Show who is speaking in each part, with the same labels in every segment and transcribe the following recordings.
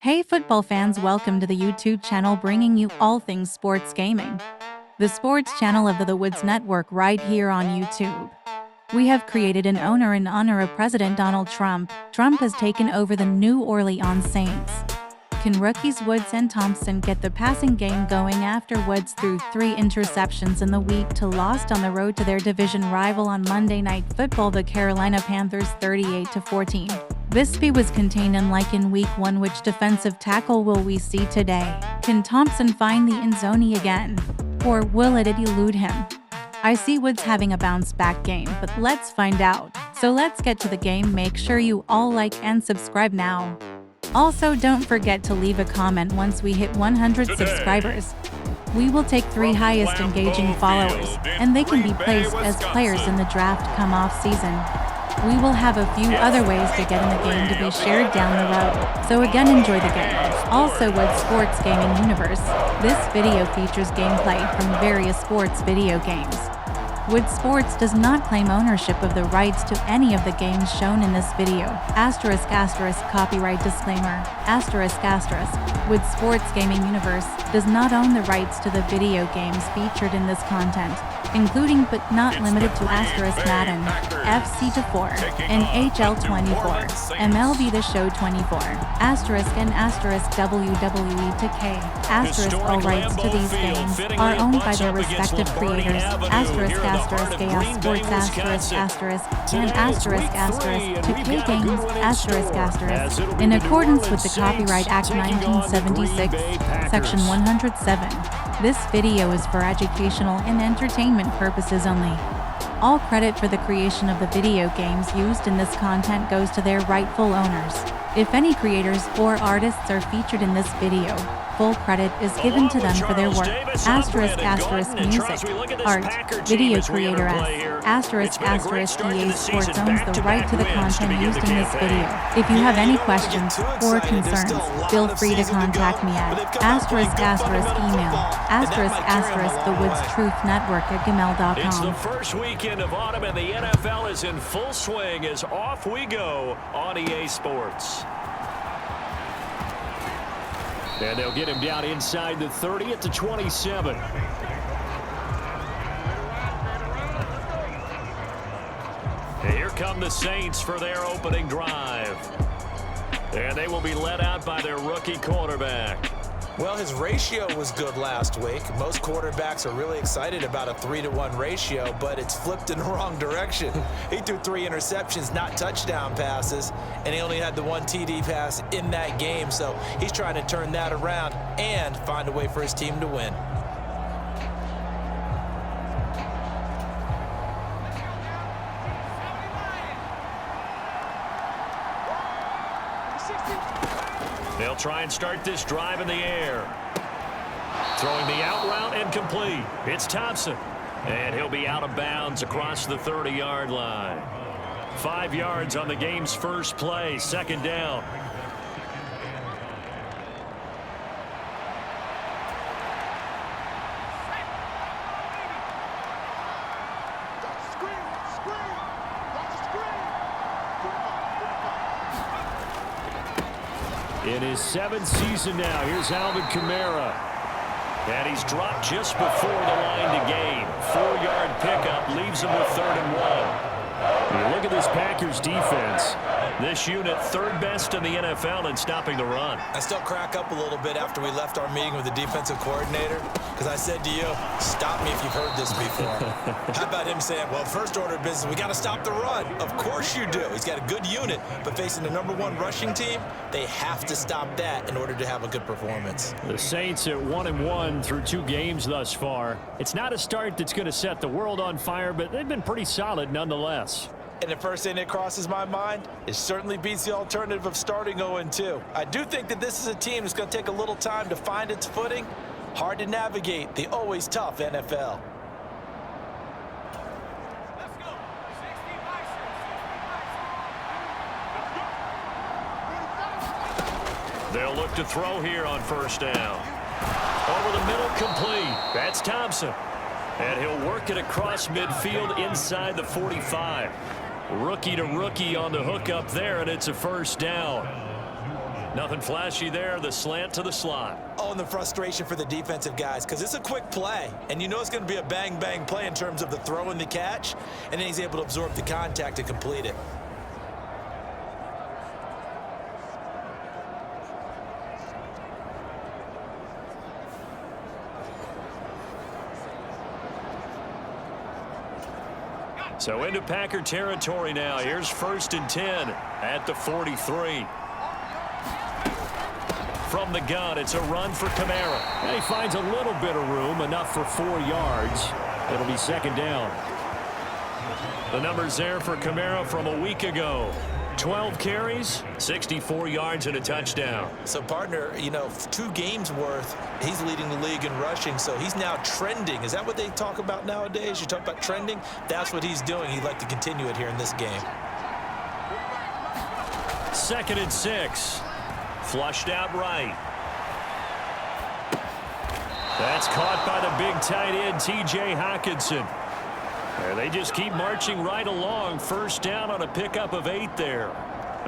Speaker 1: Hey football fans, welcome to the YouTube channel bringing you all things sports gaming. The sports channel of the Woods Network right here on YouTube. We have created an owner in honor of President Donald Trump. Trump has taken over the New Orleans Saints. Can rookies Woods and Thompson get the passing game going after Woods threw 3 interceptions in the week to lost on the road to their division rival on Monday Night Football, the Carolina Panthers 38-14. Bisping was contained unlike in Week 1. Which defensive tackle will we see today? Can Thompson find the end zone again? Or will it elude him? I see Woods having a bounce-back game, but let's find out. So let's get to the game. Make sure you all like and subscribe now. Also, don't forget to leave a comment once we hit 100 subscribers. We will take 3 highest engaging followers, and they can be placed as players in the draft come off season. We will have a few other ways to get in the game to be shared down the road, so again enjoy the game. Also, Woods Sports Gaming Universe. This video features gameplay from various sports video games. Woods Sports does not claim ownership of the rights to any of the games shown in this video. ***, copyright disclaimer. ***, Woods Sports Gaming Universe does not own the rights to the video games featured in this content, including but not limited to Madden, FC24, NHL 24, MLB The Show 24, and WWE 2K. All rights to these games are owned by their respective creators. Chaos Sports and ***2K Games in accordance with the Copyright Act 1976, Section 107. This video is for educational and entertainment purposes only. All credit for the creation of the video games used in this content goes to their rightful owners. If any creators or artists are featured in this video, full credit is given to them for their work. Music, art, video creator as ***EA Sports owns the right to the content used in this video. If you have any questions or concerns, feel free to contact me at ***email ***thewoodstruth@gmail.com.
Speaker 2: It's the first weekend of autumn and the NFL is in full swing as off we go on EA Sports. And they'll get him down inside the 30 at the 27. And here come the Saints for their opening drive. And they will be led out by their rookie quarterback.
Speaker 3: Well, his ratio was good last week. Most quarterbacks are really excited about a 3-to-1 ratio, but it's flipped in the wrong direction. He threw 3 interceptions, not touchdown passes, and he only had the 1 TD pass in that game, so he's trying to turn that around and find a way for his team to win.
Speaker 2: They'll try and start this drive in the air. Throwing the out route and complete. It's Thompson. And he'll be out of bounds across the 30-yard line. 5 yards on the game's first play. Second down. In his 7th season now, here's Alvin Kamara. And he's dropped just before the line to gain. 4-yard pickup leaves him with 3rd and 1. You look at this Packers defense. This unit 3rd best in the NFL in stopping the run.
Speaker 3: I still crack up a little bit after we left our meeting with the defensive coordinator, because I said to you, stop me if you've heard this before. How about him saying, well, first order of business, we got to stop the run. Of course you do. He's got a good unit, but facing the #1 rushing team, they have to stop that in order to have a good performance.
Speaker 2: The Saints at 1-1 through 2 games thus far. It's not a start that's going to set the world on fire, but they've been pretty solid nonetheless.
Speaker 3: And the first thing that crosses my mind, it certainly beats the alternative of starting 0-2. I do think that this is a team that's going to take a little time to find its footing. Hard to navigate the always tough NFL.
Speaker 2: They'll look to throw here on first down. Over the middle, complete. That's Thompson. And he'll work it across midfield inside the 45. Rookie to rookie on the hook up there, and it's a first down. Nothing flashy there. The slant to the slot.
Speaker 3: Oh, and the frustration for the defensive guys, because it's a quick play, and you know it's going to be a bang-bang play in terms of the throw and the catch, and then he's able to absorb the contact to complete it.
Speaker 2: So into Packer territory now. Here's 1st and 10 at the 43. From the gun, it's a run for Kamara. And he finds a little bit of room, enough for 4 yards. It'll be 2nd down. The numbers there for Kamara from a week ago. 12 carries, 64 yards, and a touchdown.
Speaker 3: So, partner, you know, 2 games worth, he's leading the league in rushing, so he's now trending. Is that what they talk about nowadays? You talk about trending? That's what he's doing. He'd like to continue it here in this game.
Speaker 2: 2nd and 6. Flushed out right. That's caught by the big tight end, T.J. Hockenson. They just keep marching right along. 1st down on a pickup of 8 there.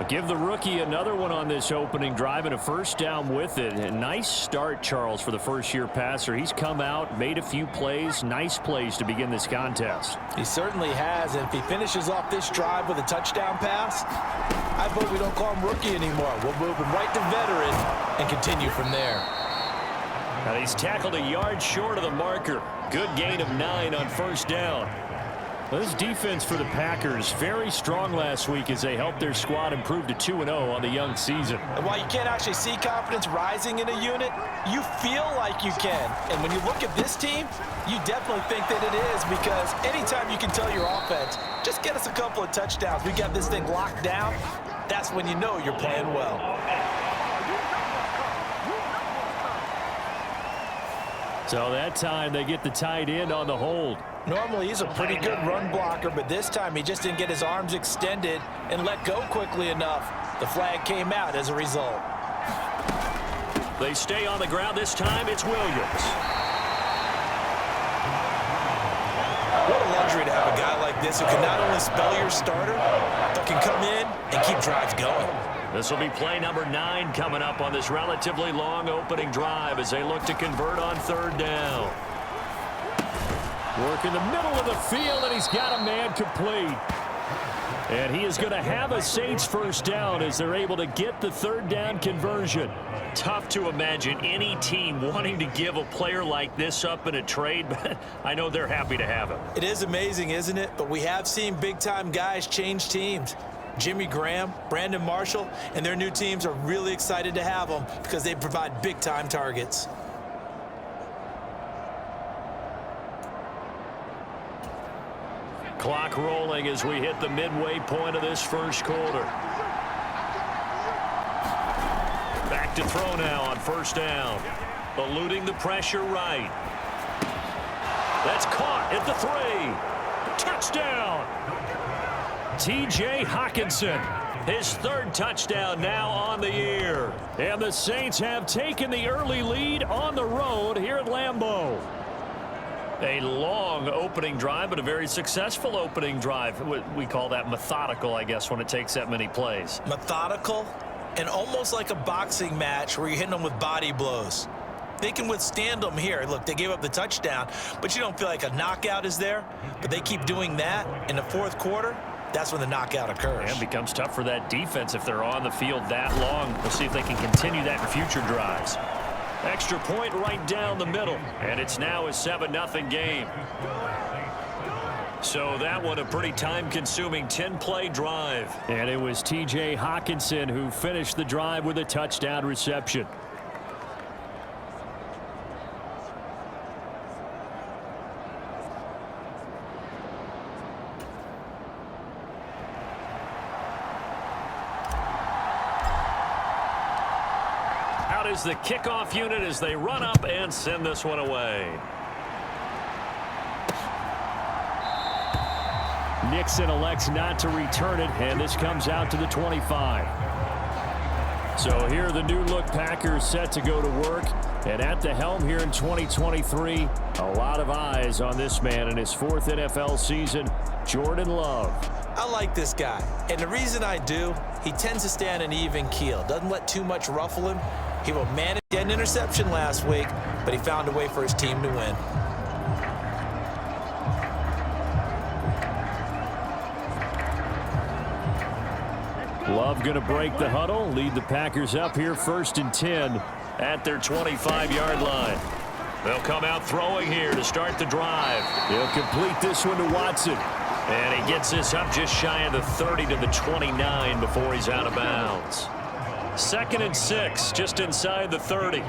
Speaker 2: Give the rookie another one on this opening drive and a 1st down with it. A nice start, Charles, for the first-year passer. He's come out, made a few plays, nice plays to begin this contest.
Speaker 3: He certainly has, and if he finishes off this drive with a touchdown pass, I vote we don't call him rookie anymore. We'll move him right to veteran and continue from there.
Speaker 2: Now he's tackled a yard short of the marker. Good gain of 9 on 1st down. Well, this defense for the Packers, very strong last week as they helped their squad improve to 2-0 on the young season.
Speaker 3: And while you can't actually see confidence rising in a unit, you feel like you can. And when you look at this team, you definitely think that it is, because anytime you can tell your offense, just get us a couple of touchdowns, we got this thing locked down, that's when you know you're playing well.
Speaker 2: So that time they get the tight end on the hold.
Speaker 3: Normally he's a pretty good run blocker, but this time he just didn't get his arms extended and let go quickly enough. The flag came out as a result.
Speaker 2: They stay on the ground this time. It's Williams.
Speaker 3: What a luxury to have a guy like this who can not only spell your starter, but can come in and keep drives going.
Speaker 2: This will be play number 9 coming up on this relatively long opening drive as they look to convert on 3rd down. Work in the middle of the field, and he's got a man complete. And he is going to have a Saints 1st down as they're able to get the 3rd down conversion. Tough to imagine any team wanting to give a player like this up in a trade, but I know they're happy to have him.
Speaker 3: It is amazing, isn't it? But we have seen big-time guys change teams. Jimmy Graham, Brandon Marshall, and their new teams are really excited to have them because they provide big-time targets.
Speaker 2: Clock rolling as we hit the midway point of this 1st quarter. Back to throw now on 1st down. Eluding the pressure right. That's caught at the 3. Touchdown! T.J. Hockenson, his 3rd touchdown now on the year. And the Saints have taken the early lead on the road here at Lambeau. A long opening drive, but a very successful opening drive. We call that methodical, I guess, when it takes that many plays.
Speaker 3: Methodical and almost like a boxing match where you're hitting them with body blows. They can withstand them here. Look, they gave up the touchdown, but you don't feel like a knockout is there. But they keep doing that in the 4th quarter. That's when the knockout occurs. And
Speaker 2: it becomes tough for that defense if they're on the field that long. We'll see if they can continue that in future drives. Extra point right down the middle, and it's now a 7-0 game. So that one a pretty time-consuming 10-play drive. And it was T.J. Hockenson who finished the drive with a touchdown reception. Is the kickoff unit as they run up and send this one away. Nixon elects not to return it, and this comes out to the 25. So here the new look Packers set to go to work, and at the helm here in 2023, a lot of eyes on this man in his 4th NFL season, Jordan Love.
Speaker 3: I like this guy, and the reason I do, he tends to stay on an even keel, doesn't let too much ruffle him. He will manage an interception last week, but he found a way for his team to win.
Speaker 2: Love going to break the huddle, lead the Packers up here 1st and 10 at their 25-yard line. They'll come out throwing here to start the drive. He'll complete this one to Watson. And he gets this up just shy of the 30 to the 29 before he's out of bounds. 2nd and 6, just inside the 30.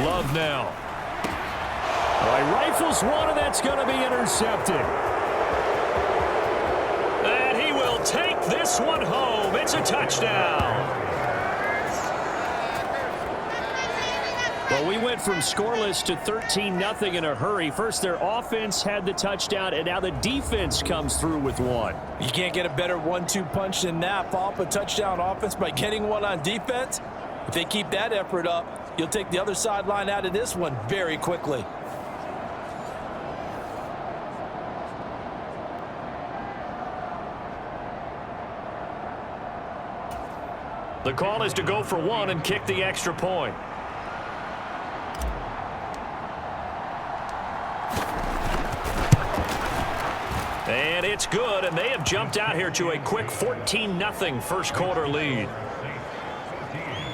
Speaker 2: Love now. Well, he rifles one, and that's going to be intercepted. And he will take this one home. It's a touchdown. Well, we went from scoreless to 13-0 in a hurry. First, their offense had the touchdown, and now the defense comes through with one.
Speaker 3: You can't get a better 1-2 punch than that. Follow up a touchdown offense by getting one on defense. If they keep that effort up, you'll take the other sideline out of this one very quickly.
Speaker 2: The call is to go for one and kick the extra point. And it's good, and they have jumped out here to a quick 14-0 first quarter lead.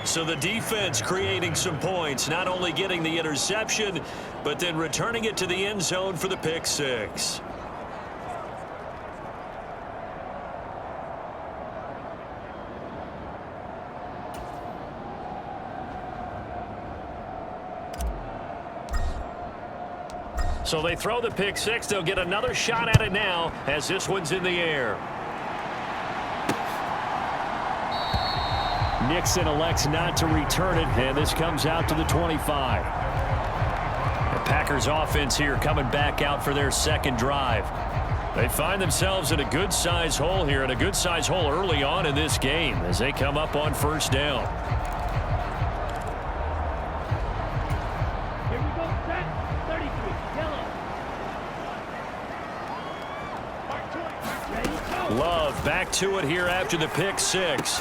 Speaker 2: So the defense creating some points, not only getting the interception, but then returning it to the end zone for the pick six. So they throw the pick six. They'll get another shot at it now as this one's in the air. Nixon elects not to return it, and this comes out to the 25. The Packers offense here coming back out for their second drive. They find themselves in a good-sized hole here, and a good-sized hole early on in this game as they come up on first down. Love back to it here after the pick six.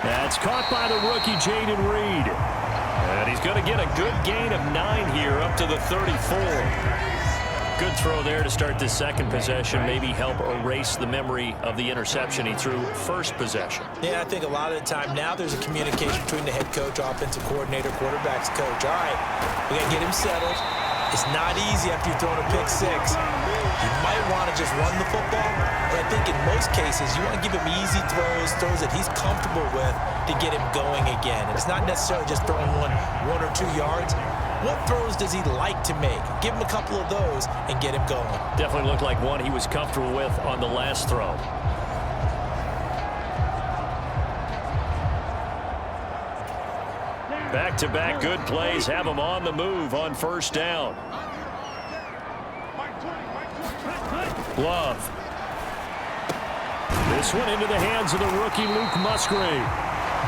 Speaker 2: That's caught by the rookie Jaden Reed. And he's going to get a good gain of 9 here up to the 34. Good throw there to start this second possession. Maybe help erase the memory of the interception he threw first possession.
Speaker 3: Yeah, I think a lot of the time now there's a communication between the head coach, offensive coordinator, quarterback's coach. All right, we got to get him settled. It's not easy after you're throwing a pick six. You might want to just run the football, but I think in most cases you want to give him easy throws that he's comfortable with to get him going again. And it's not necessarily just throwing one or 2 yards. What throws does he like to make? Give him a couple of those and get him going.
Speaker 2: Definitely looked like one he was comfortable with on the last throw. Back-to-back good plays have him on the move on first down. Love. This one into the hands of the rookie Luke Musgrave.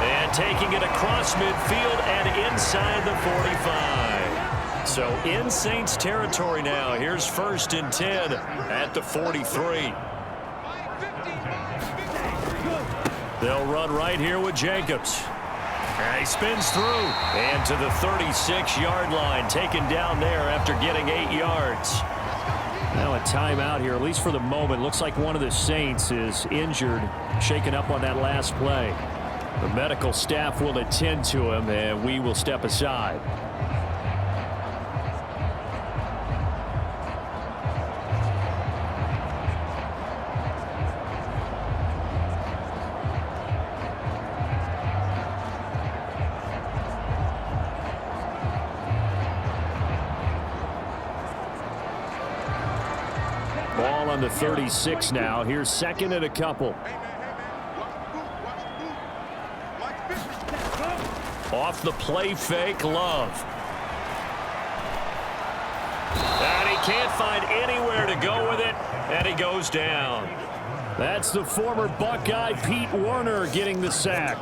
Speaker 2: And taking it across midfield and inside the 45. So in Saints territory now. Here's 1st and 10 at the 43. They'll run right here with Jacobs. And he spins through and to the 36-yard line, taken down there after getting 8 yards. Now a timeout here, at least for the moment. Looks like one of the Saints is injured, shaken up on that last play. The medical staff will attend to him, and we will step aside. Ball on the 36 now. Here's 2nd and a couple. Off the play fake, Love. And he can't find anywhere to go with it, and he goes down. That's the former Buckeye Pete Werner getting the sack.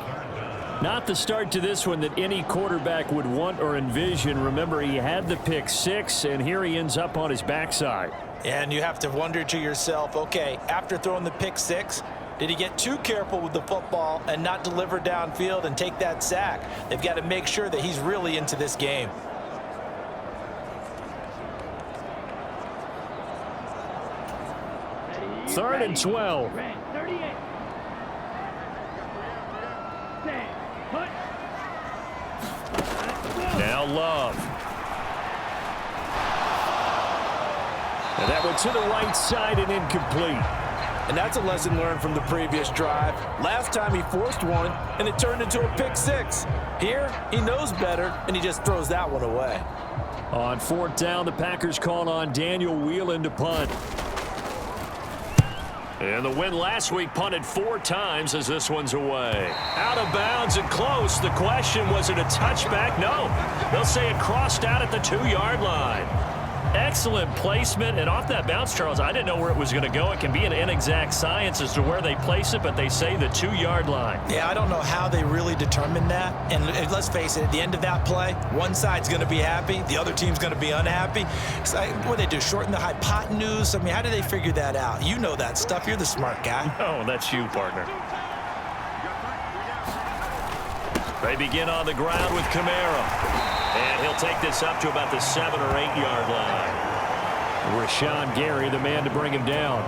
Speaker 2: Not the start to this one that any quarterback would want or envision. Remember, he had the pick six, and here he ends up on his backside.
Speaker 3: And you have to wonder to yourself, okay, after throwing the pick six, did he get too careful with the football and not deliver downfield and take that sack? They've got to make sure that he's really into this game.
Speaker 2: Third and 12. Now Love. And that went to the right side and incomplete.
Speaker 3: And that's a lesson learned from the previous drive. Last time he forced one, and it turned into a pick six. Here, he knows better, and he just throws that one away.
Speaker 2: On fourth down, the Packers call on Daniel Whelan to punt. And the win last week punted 4 times as this one's away. Out of bounds and close. The question, was it a touchback? No. They'll say it crossed out at the 2-yard line. Excellent placement, and off that bounce, Charles, I didn't know where it was going to go. It can be an inexact science as to where they place it, but they say the 2-yard line.
Speaker 3: Yeah, I don't know how they really determined that. And let's face it, at the end of that play, one side's going to be happy, the other team's going to be unhappy. It's like, what do they do, shorten the hypotenuse? I mean, how do they figure that out? You know that stuff. You're the smart guy.
Speaker 2: Oh, that's you, partner. They begin on the ground with Kamara. And he'll take this up to about the 7- or 8-yard line. Rashawn Gary, the man to bring him down.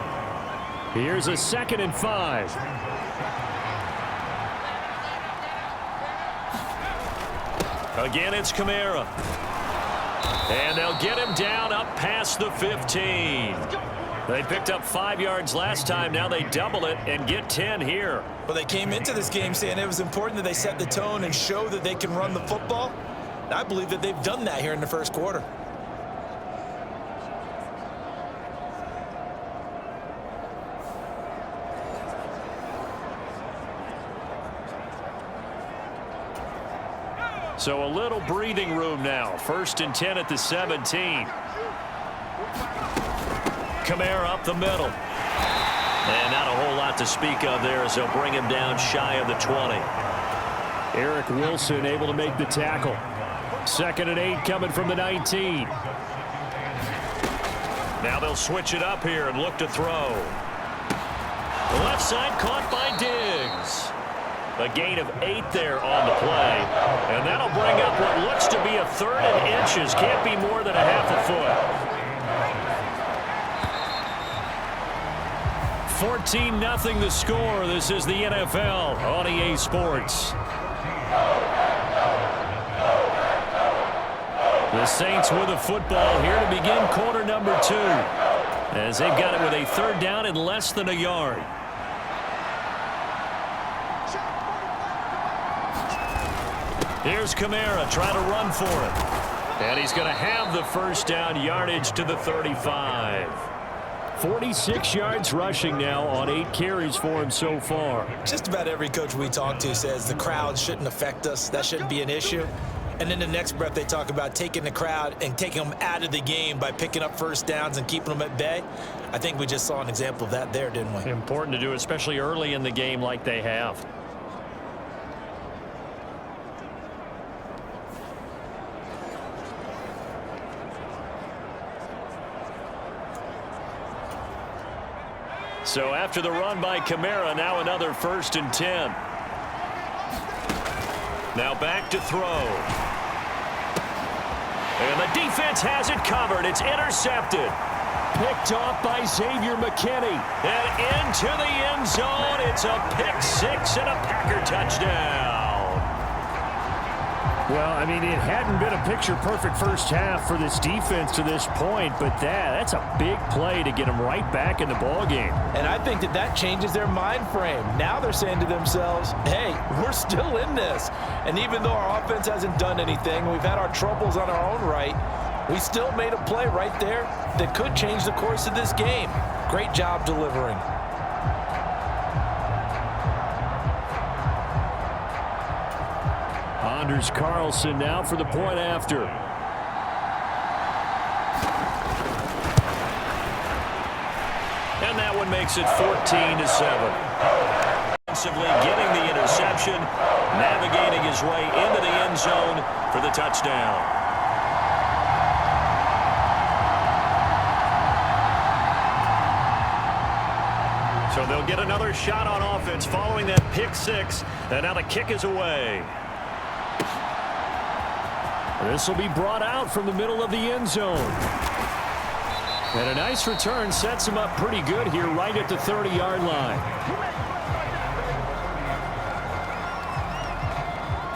Speaker 2: Here's a 2nd and 5. Again, it's Kamara. And they'll get him down up past the 15. They picked up 5 yards last time. Now they double it and get 10 here.
Speaker 3: Well, they came into this game saying it was important that they set the tone and show that they can run the football. I believe that they've done that here in the first quarter.
Speaker 2: So a little breathing room now. 1st and 10 at the 17. Kamara up the middle. And not a whole lot to speak of there as they'll bring him down shy of the 20. Eric Wilson able to make the tackle. 2nd and 8 coming from the 19. Now they'll switch it up here and look to throw. The left side caught by Diggs. A gain of 8 there on the play. And that'll bring up what looks to be a 3rd and inches. Can't be more than a half a foot. 14-0 the score. This is the NFL on EA Sports. The Saints with a football here to begin quarter number 2. As they've got it with a 3rd down and less than a yard. Here's Kamara trying to run for it. And he's going to have the 1st down, yardage to the 35. 46 yards rushing now on 8 carries for him so far.
Speaker 3: Just about every coach we talk to says the crowd shouldn't affect us. That shouldn't be an issue. And in the next breath, they talk about taking the crowd and taking them out of the game by picking up 1st downs and keeping them at bay. I think we just saw an example of that there, didn't we?
Speaker 2: Important to do, especially early in the game like they have. So after the run by Kamara, now another 1st and 10. Now back to throw. And the defense has it covered. It's intercepted. Picked off by Xavier McKinney. And into the end zone. It's a pick 6 and a Packer touchdown. Well, I mean, it hadn't been a picture-perfect first half for this defense to this point, but that's a big play to get them right back in the ballgame.
Speaker 3: And I think that changes their mind frame. Now they're saying to themselves, hey, we're still in this. And even though our offense hasn't done anything, we've had our troubles on our own right, we still made a play right there that could change the course of this game. Great job delivering.
Speaker 2: Anders Carlson now for the point after. And that one makes it 14-7. Offensively getting the interception, navigating his way into the end zone for the touchdown. So they'll get another shot on offense following that pick six. And now the kick is away. This will be brought out from the middle of the end zone. And a nice return sets him up pretty good here right at the 30-yard line.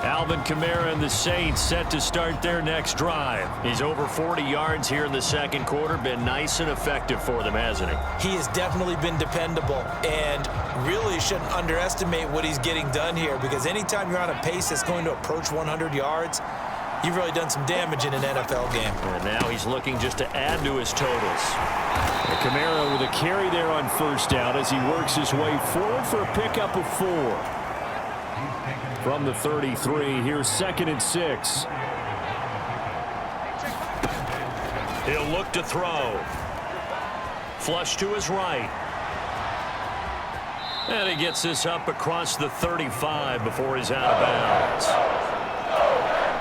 Speaker 2: Alvin Kamara and the Saints set to start their next drive. He's over 40 yards here in the second quarter. Been nice and effective for them, hasn't he?
Speaker 3: He has definitely been dependable, and really shouldn't underestimate what he's getting done here, because anytime you're on a pace that's going to approach 100 yards, you've really done some damage in an NFL game.
Speaker 2: And now he's looking just to add to his totals. And Kamara with a carry there on first down as he works his way forward for a pickup of 4. From the 33, here's 2nd and 6. He'll look to throw. Flush to his right. And he gets this up across the 35 before he's out of bounds.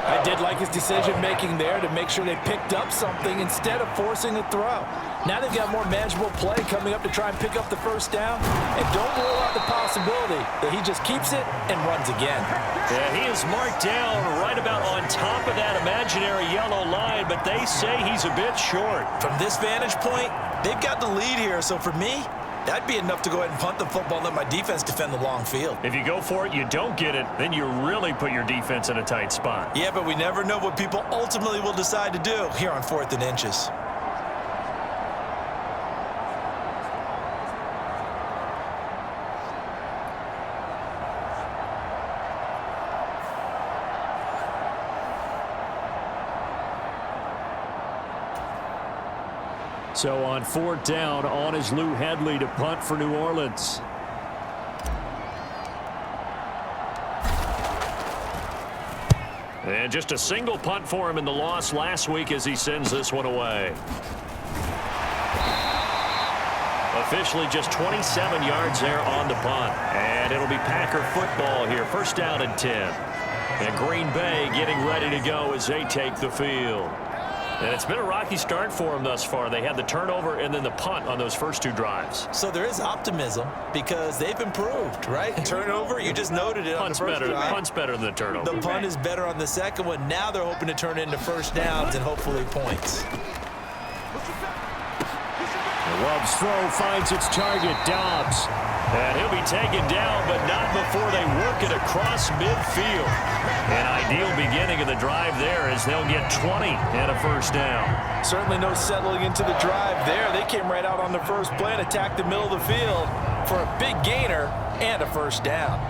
Speaker 3: I did like his decision-making there to make sure they picked up something instead of forcing a throw. Now they've got more manageable play coming up to try and pick up the first down. And don't rule out the possibility that he just keeps it and runs again.
Speaker 2: Yeah, he is marked down right about on top of that imaginary yellow line, but they say he's a bit short.
Speaker 3: From this vantage point, they've got the lead here. So for me, that'd be enough to go ahead and punt the football and let my defense defend the long field.
Speaker 2: If you go for it, you don't get it, then you really put your defense in a tight spot.
Speaker 3: Yeah, but we never know what people ultimately will decide to do here on 4th and inches.
Speaker 2: So on 4th down, on is Lou Hedley to punt for New Orleans. And just a single punt for him in the loss last week as he sends this one away. Officially just 27 yards there on the punt. And it'll be Packer football here. 1st down and 10. And Green Bay getting ready to go as they take the field. And it's been a rocky start for them thus far. They had the turnover and then the punt on those first 2 drives.
Speaker 3: So there is optimism because they've improved, right? Turnover, you just noted it on the first drive.
Speaker 2: Punt's better than the turnover.
Speaker 3: The punt is better on the second one. Now they're hoping to turn it into first downs and hopefully points.
Speaker 2: Love's throw finds its target, Dobbs. And he'll be taken down, but not before they work it across midfield. An ideal beginning of the drive there as they'll get 20 and a first down.
Speaker 3: Certainly no settling into the drive there. They came right out on the first play and attacked the middle of the field for a big gainer and a first down.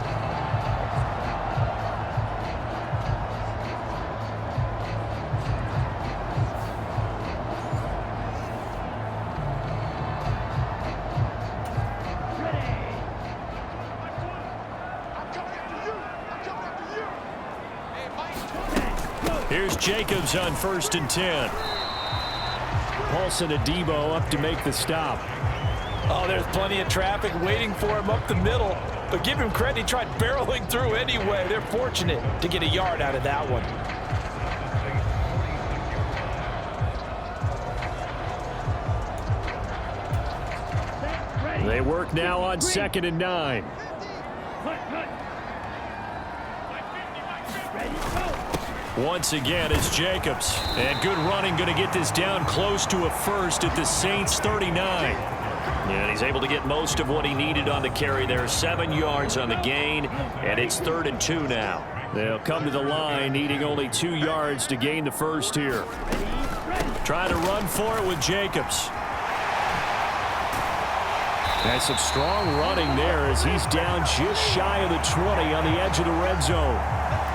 Speaker 2: Here's Jacobs on 1st and 10. Paulson Adebo up to make the stop.
Speaker 3: Oh, there's plenty of traffic waiting for him up the middle. But give him credit, he tried barreling through anyway. They're fortunate to get a yard out of that one.
Speaker 2: They work now on 2nd and 9. Once again, it's Jacobs. And good running, going to get this down close to a first at the Saints 39. And he's able to get most of what he needed on the carry there. 7 yards on the gain, and it's 3rd and 2 now. They'll come to the line, needing only 2 yards to gain the first here. Trying to run for it with Jacobs. That's some strong running there as he's down just shy of the 20 on the edge of the red zone.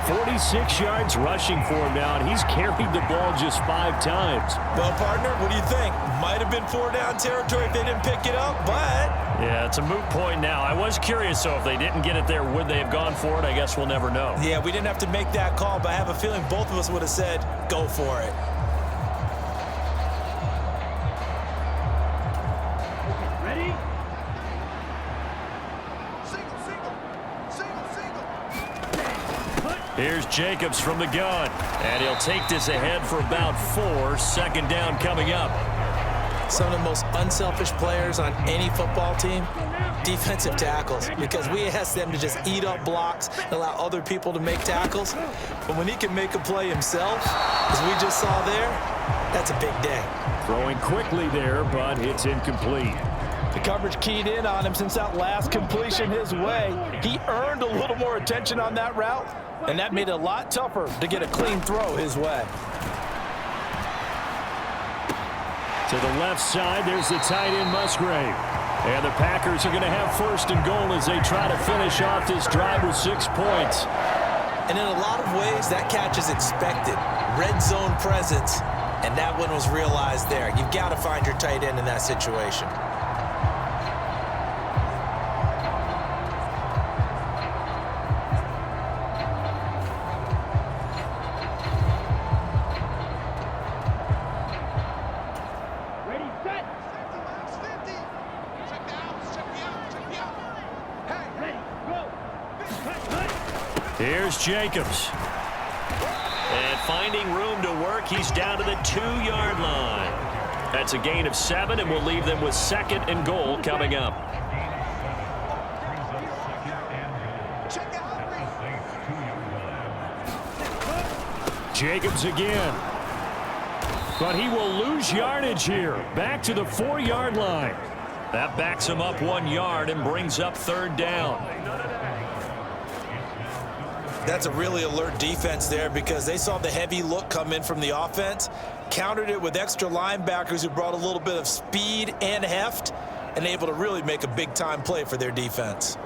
Speaker 2: 46 yards rushing for him now, and he's carried the ball just 5 times.
Speaker 3: Well, partner, what do you think? Might have been 4-down territory if they didn't pick it up, but...
Speaker 2: Yeah, it's a moot point now. I was curious, though, if they didn't get it there, would they have gone for it? I guess we'll never know.
Speaker 3: Yeah, we didn't have to make that call, but I have a feeling both of us would have said, go for it.
Speaker 2: Here's Jacobs from the gun, and he'll take this ahead for about 4. 2nd down coming up.
Speaker 3: some of the most unselfish players on any football team? Defensive tackles, because we ask them to just eat up blocks and allow other people to make tackles. But when he can make a play himself, as we just saw there, that's a big day.
Speaker 2: Throwing quickly there, but it's incomplete.
Speaker 4: The coverage keyed in on him since that last completion his way. He earned a little more attention on that route, and that made it a lot tougher to get a clean throw his way.
Speaker 2: To the left side, there's the tight end Musgrave. And the Packers are going to have 1st and goal as they try to finish off this drive with 6 points.
Speaker 3: And in a lot of ways, that catch is expected. Red zone presence, and that one was realized there. You've got to find your tight end in that situation.
Speaker 2: Here's Jacobs. And finding room to work, he's down to the 2-yard line. That's a gain of 7, and we'll leave them with 2nd and goal coming up. Jacobs again. But he will lose yardage here. Back to the 4-yard line. That backs him up 1 yard and brings up 3rd down.
Speaker 3: That's a really alert defense there because they saw the heavy look come in from the offense, countered it with extra linebackers who brought a little bit of speed and heft, and able to really make a big-time play for their defense.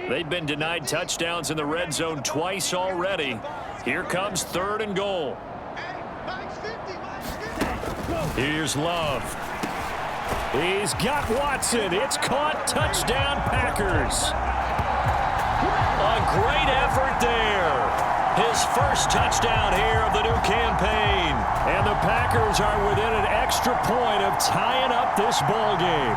Speaker 2: They've been denied touchdowns in the red zone twice already. Here comes 3rd and goal. Here's Love. He's got Watson. It's caught. Touchdown, Packers. A great effort there. His first touchdown here of the new campaign. And the Packers are within an extra point of tying up this ball game.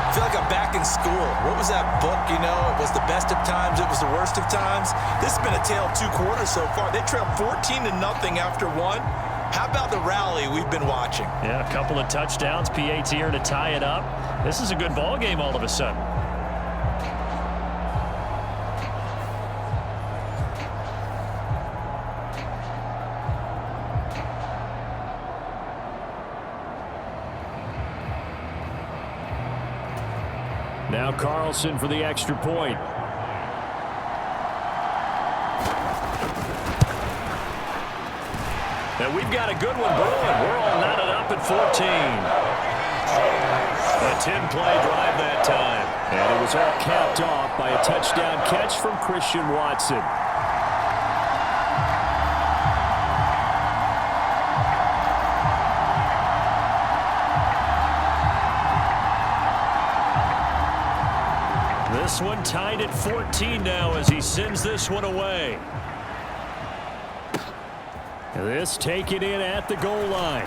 Speaker 3: I feel like I'm back in school. What was that book, you know? It was the best of times. It was the worst of times. This has been a tale of 2 quarters so far. They trailed 14-0 after 1. How about the rally we've been watching?
Speaker 2: Yeah, a couple of touchdowns, PAT here to tie it up. This is a good ball game all of a sudden. Now Carlson for the extra point. And we've got a good one brewing. We're all knotted up at 14. A 10-play drive that time. And it was all capped off by a touchdown catch from Christian Watson. This one tied at 14 now as he sends this one away. This taken in at the goal line.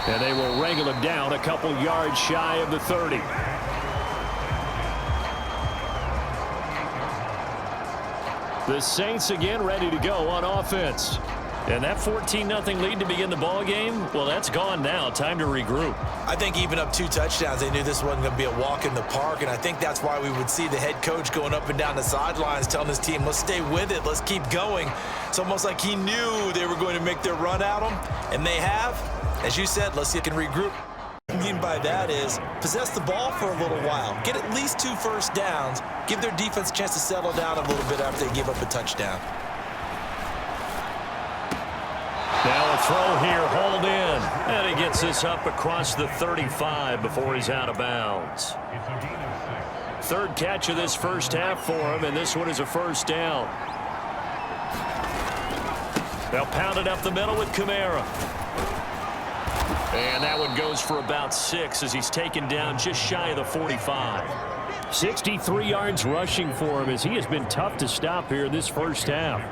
Speaker 2: And they will wrangle him down a couple yards shy of the 30. The Saints again ready to go on offense. And that 14-0 lead to begin the ball game, well, that's gone now. Time to regroup.
Speaker 3: I think even up 2 touchdowns, they knew this wasn't going to be a walk in the park, and I think that's why we would see the head coach going up and down the sidelines telling his team, let's stay with it, let's keep going. It's almost like he knew they were going to make their run at him, and they have. As you said, let's see if they can regroup. What I mean by that is possess the ball for a little while, get at least 2 first downs, give their defense a chance to settle down a little bit after they give up a touchdown.
Speaker 2: Now a throw here, hauled in. And he gets this up across the 35 before he's out of bounds. 3rd catch of this first half for him, and this one is a first down. They'll pound it up the middle with Kamara. And that one goes for about 6 as he's taken down just shy of the 45. 63 yards rushing for him as he has been tough to stop here in this first half.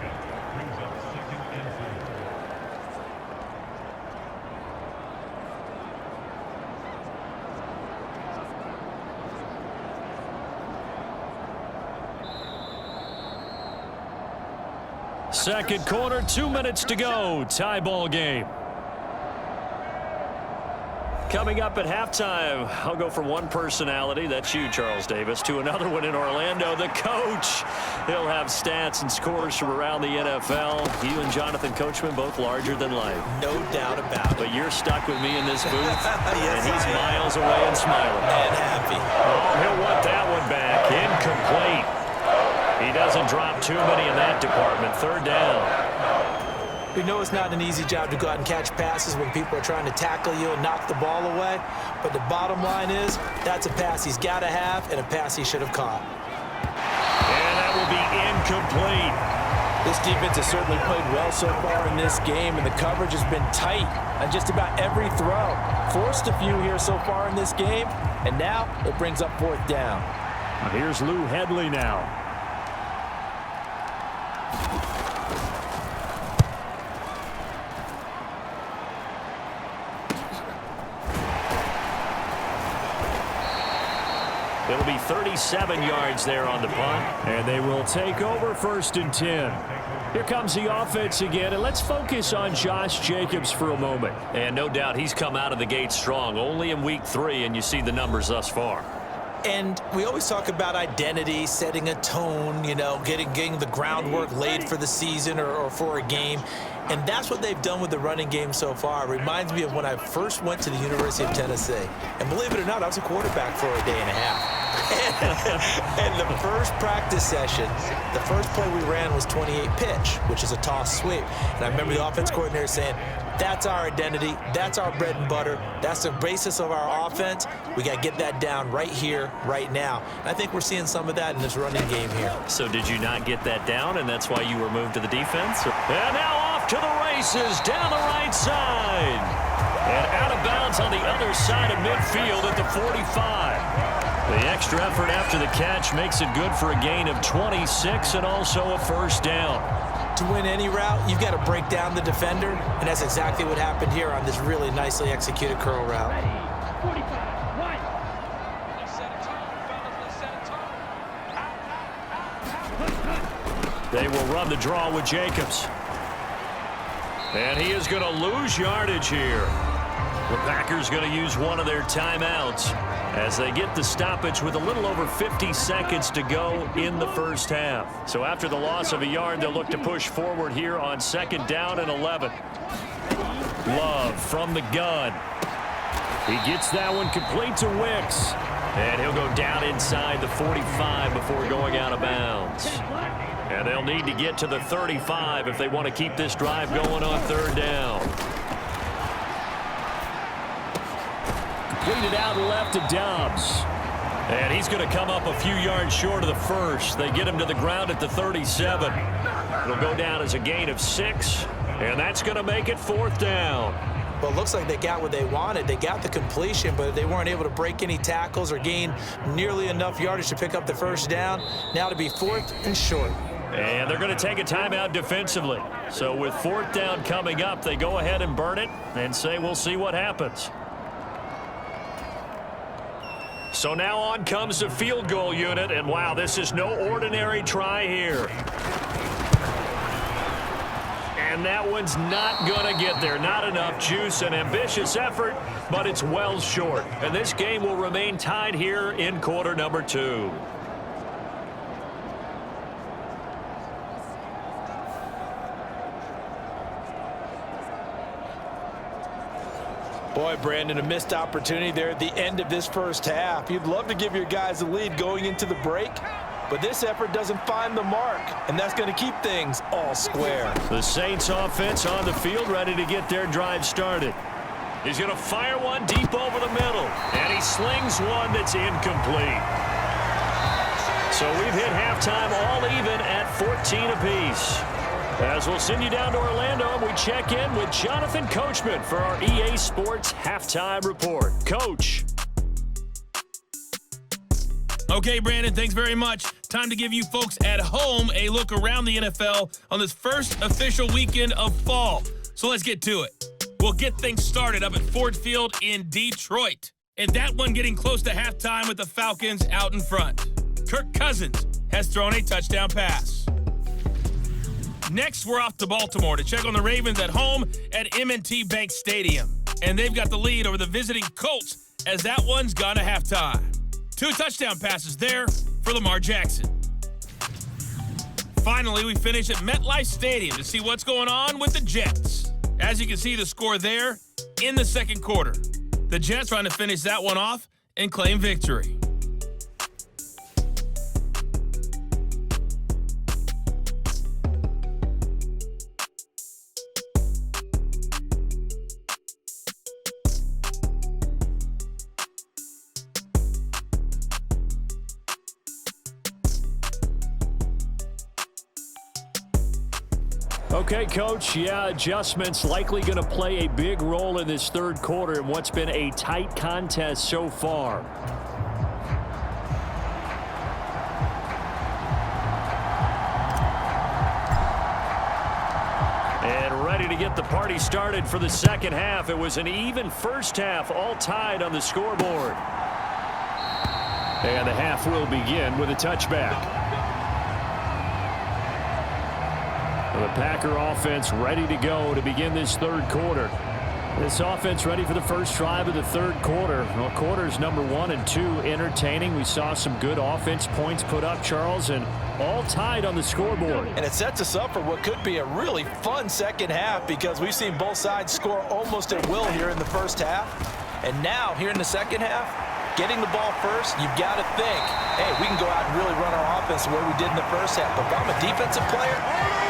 Speaker 2: second quarter, 2 minutes to go. Tie ball game. Coming up at halftime, I'll go from one personality, that's you, Charles Davis, to another one in Orlando, the coach. He'll have stats and scores from around the NFL. You and Jonathan Coachman, both larger than life.
Speaker 3: No doubt about it.
Speaker 2: But you're stuck with me in this booth,
Speaker 3: Yes,
Speaker 2: and he's miles away and smiling.
Speaker 3: And happy.
Speaker 2: Oh, he'll want that one back. Incomplete. He doesn't drop too many in that department. Third down.
Speaker 3: We know it's not an easy job to go out and catch passes when people are trying to tackle you and knock the ball away. But the bottom line is, that's a pass he's got to have and a pass he should have caught.
Speaker 2: And that will be incomplete.
Speaker 4: This defense has certainly played well so far in this game, and the coverage has been tight on just about every throw. Forced a few here so far in this game, and now it brings up fourth down.
Speaker 2: Here's Lou Headley now. It'll be 37 yards there on the punt. And they will take over 1st and 10. Here comes the offense again, and let's focus on Josh Jacobs for a moment. And no doubt he's come out of the gate strong, only in week 3, and you see the numbers thus far.
Speaker 3: And we always talk about identity, setting a tone, you know, getting the groundwork laid for the season or for a game. And that's what they've done with the running game so far. It reminds me of when I first went to the University of Tennessee. And believe it or not, I was a quarterback for a day and a half. And the first practice session, the first play we ran was 28 pitch, which is a toss sweep. And I remember the offense coordinator saying, that's our identity, that's our bread and butter, that's the basis of our offense. We got to get that down right here, right now. And I think we're seeing some of that in this running game here.
Speaker 2: So did you not get that down, and that's why you were moved to the defense? And now off to the races, down the right side. And out of bounds on the other side of midfield at the 45. The extra effort after the catch makes it good for a gain of 26 and also a first down.
Speaker 3: To win any route, you've got to break down the defender, and that's exactly what happened here on this really nicely executed curl route.
Speaker 2: They will run the draw with Jacobs. And he is going to lose yardage here. The Packers going to use one of their timeouts as they get the stoppage with a little over 50 seconds to go in the first half. So after the loss of a yard, they'll look to push forward here on 2nd down and 11. Love from the gun. He gets that one complete to Wicks. And he'll go down inside the 45 before going out of bounds. And they'll need to get to the 35 if they want to keep this drive going on 3rd down. Completed out left to Dobbs. And he's going to come up a few yards short of the first. They get him to the ground at the 37. It'll go down as a gain of 6. And that's going to make it 4th down.
Speaker 3: Well, it looks like they got what they wanted. They got the completion, but they weren't able to break any tackles or gain nearly enough yardage to pick up the first down. Now to be 4th and short.
Speaker 2: And they're going to take a timeout defensively. So with 4th down coming up, they go ahead and burn it and say we'll see what happens. So now on comes the field goal unit, and wow, this is no ordinary try here. And that one's not going to get there. Not enough juice, an ambitious effort, but it's well short. And this game will remain tied here in quarter number 2.
Speaker 4: Boy, Brandon, a missed opportunity there at the end of this first half. You'd love to give your guys a lead going into the break, but this effort doesn't find the mark, and that's going to keep things all square.
Speaker 2: The Saints offense on the field, ready to get their drive started. He's going to fire one deep over the middle, and he slings one that's incomplete. So we've hit halftime all even at 14 apiece. As we'll send you down to Orlando, and we check in with Jonathan Coachman for our EA Sports Halftime Report. Coach.
Speaker 5: Okay, Brandon, thanks very much. Time to give you folks at home a look around the NFL on this first official weekend of fall. So let's get to it. We'll get things started up at Ford Field in Detroit. And that one getting close to halftime with the Falcons out in front. Kirk Cousins has thrown a touchdown pass. Next, we're off to Baltimore to check on the Ravens at home at M&T Bank Stadium. And they've got the lead over the visiting Colts as that one's gone to halftime. 2 touchdown passes there for Lamar Jackson. Finally, we finish at MetLife Stadium to see what's going on with the Jets. As you can see, the score there in the second quarter. The Jets trying to finish that one off and claim victory.
Speaker 2: Okay, Coach, adjustments likely going to play a big role in this third quarter in what's been a tight contest so far. And ready to get the party started for the second half. It was an even first half, all tied on the scoreboard. And the half will begin with a touchback. The Packer offense ready to go to begin this third quarter. This offense ready for the first drive of the third quarter. Well, quarters number 1 and 2 entertaining. We saw some good offense points put up, Charles, and all tied on the scoreboard.
Speaker 4: And it sets us up for what could be a really fun second half because we've seen both sides score almost at will here in the first half. And now, here in the second half, getting the ball first, you've got to think, hey, we can go out and really run our offense the way we did in the first half. But if I'm a defensive player,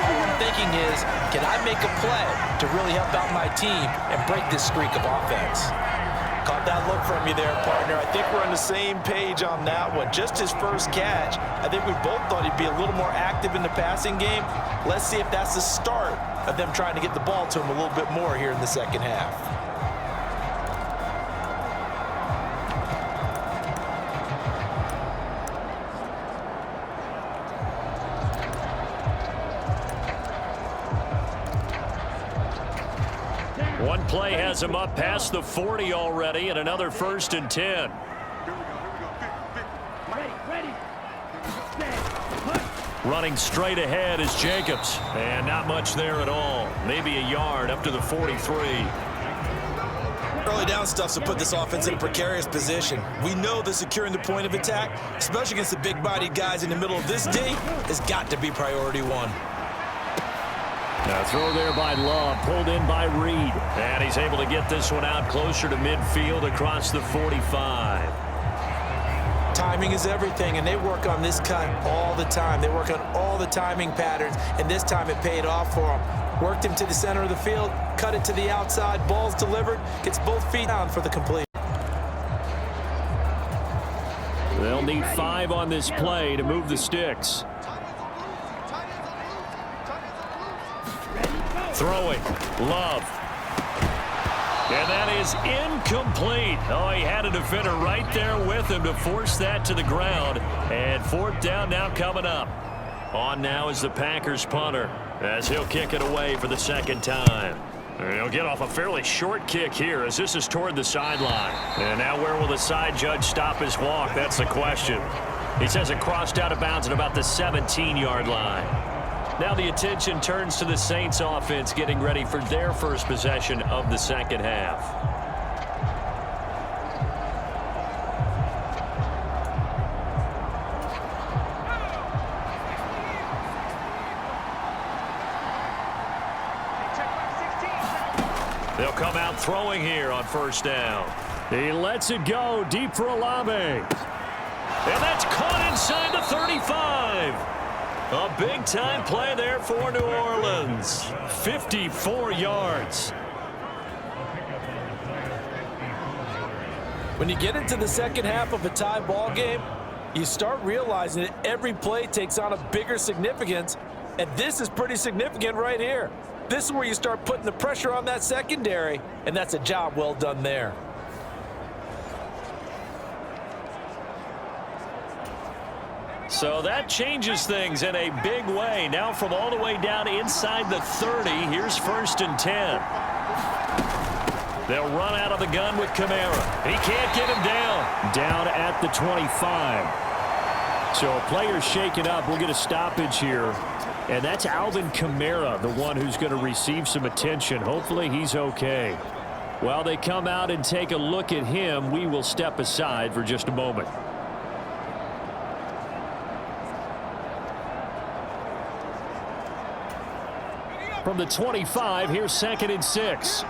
Speaker 4: what I'm thinking is, can I make a play to really help out my team and break this streak of offense? Caught that look from you there, partner. I think we're on the same page on that one. Just his first catch, I think we both thought he'd be a little more active in the passing game. Let's see if that's the start of them trying to get the ball to him a little bit more here in the second half.
Speaker 2: One play has him up past the 40 already, and another 1st and 10. Running straight ahead is Jacobs, and not much there at all. Maybe a yard up to the 43.
Speaker 3: Early down stuff to put this offense in a precarious position. We know that securing the point of attack, especially against the big-bodied guys in the middle of this D, has got to be priority 1.
Speaker 2: Now throw there by Love, pulled in by Reed. And he's able to get this one out closer to midfield across the 45.
Speaker 3: Timing is everything, and they work on this cut all the time. They work on all the timing patterns, and this time it paid off for them. Worked him to the center of the field, cut it to the outside, ball's delivered, gets both feet down for the complete.
Speaker 2: They'll need 5 on this play to move the sticks. Throwing, Love. And that is incomplete. Oh, he had a defender right there with him to force that to the ground. And 4th down now coming up. On now is the Packers punter as he'll kick it away for the second time. He'll get off a fairly short kick here as this is toward the sideline. And now where will the side judge stop his walk? That's the question. He says it crossed out of bounds at about the 17-yard line. Now the attention turns to the Saints offense getting ready for their first possession of the second half. They'll come out throwing here on 1st down. He lets it go deep for Olave. And that's caught inside the 35. A big-time play there for New Orleans. 54 yards.
Speaker 4: When you get into the second half of a tie ball game, you start realizing that every play takes on a bigger significance, and this is pretty significant right here. This is where you start putting the pressure on that secondary, and that's a job well done there.
Speaker 2: So that changes things in a big way. Now from all the way down inside the 30, here's 1st and 10. They'll run out of the gun with Kamara. He can't get him down. Down at the 25. So players shaken up. We'll get a stoppage here And that's Alvin Kamara, the one who's going to receive some attention. Hopefully he's okay. While they come out and take a look at him, we will step aside for just a moment. From the 25, here's 2nd and 6.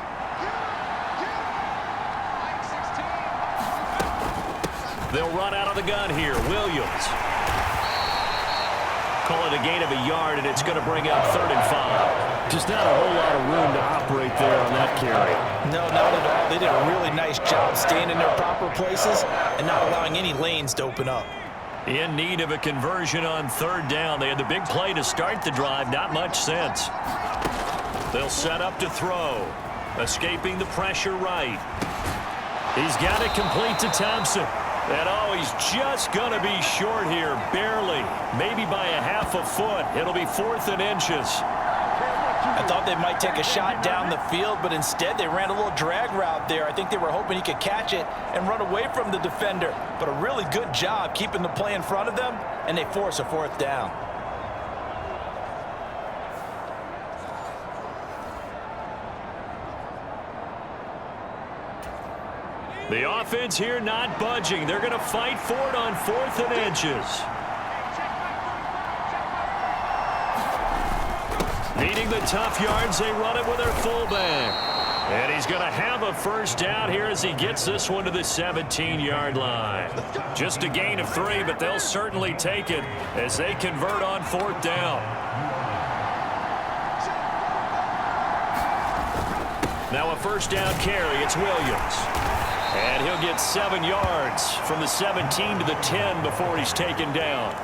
Speaker 2: They'll run out of the gun here. Williams. Call it a gain of a yard, and it's going to bring up 3rd and 5. Just not a whole lot of room to operate there on that carry.
Speaker 4: No, not at all. They did a really nice job staying in their proper places and not allowing any lanes to open up.
Speaker 2: In need of a conversion on 3rd down. They had the big play to start the drive. Not much sense. They'll set up to throw. Escaping the pressure right. He's got it complete to Thompson. And oh, he's just going to be short here, barely, maybe by a half a foot. It'll be 4th and inches.
Speaker 4: I thought they might take a shot down the field, but instead they ran a little drag route there. I think they were hoping he could catch it and run away from the defender. But a really good job keeping the play in front of them, and they force a 4th down.
Speaker 2: The offense here not budging. They're going to fight for it on 4th and inches. Needing the tough yards, they run it with their fullback. And he's going to have a 1st down here as he gets this one to the 17-yard line. Just a gain of 3, but they'll certainly take it as they convert on 4th down. Now a 1st down carry. It's Williams. And he'll get 7 yards from the 17 to the 10 before he's taken down.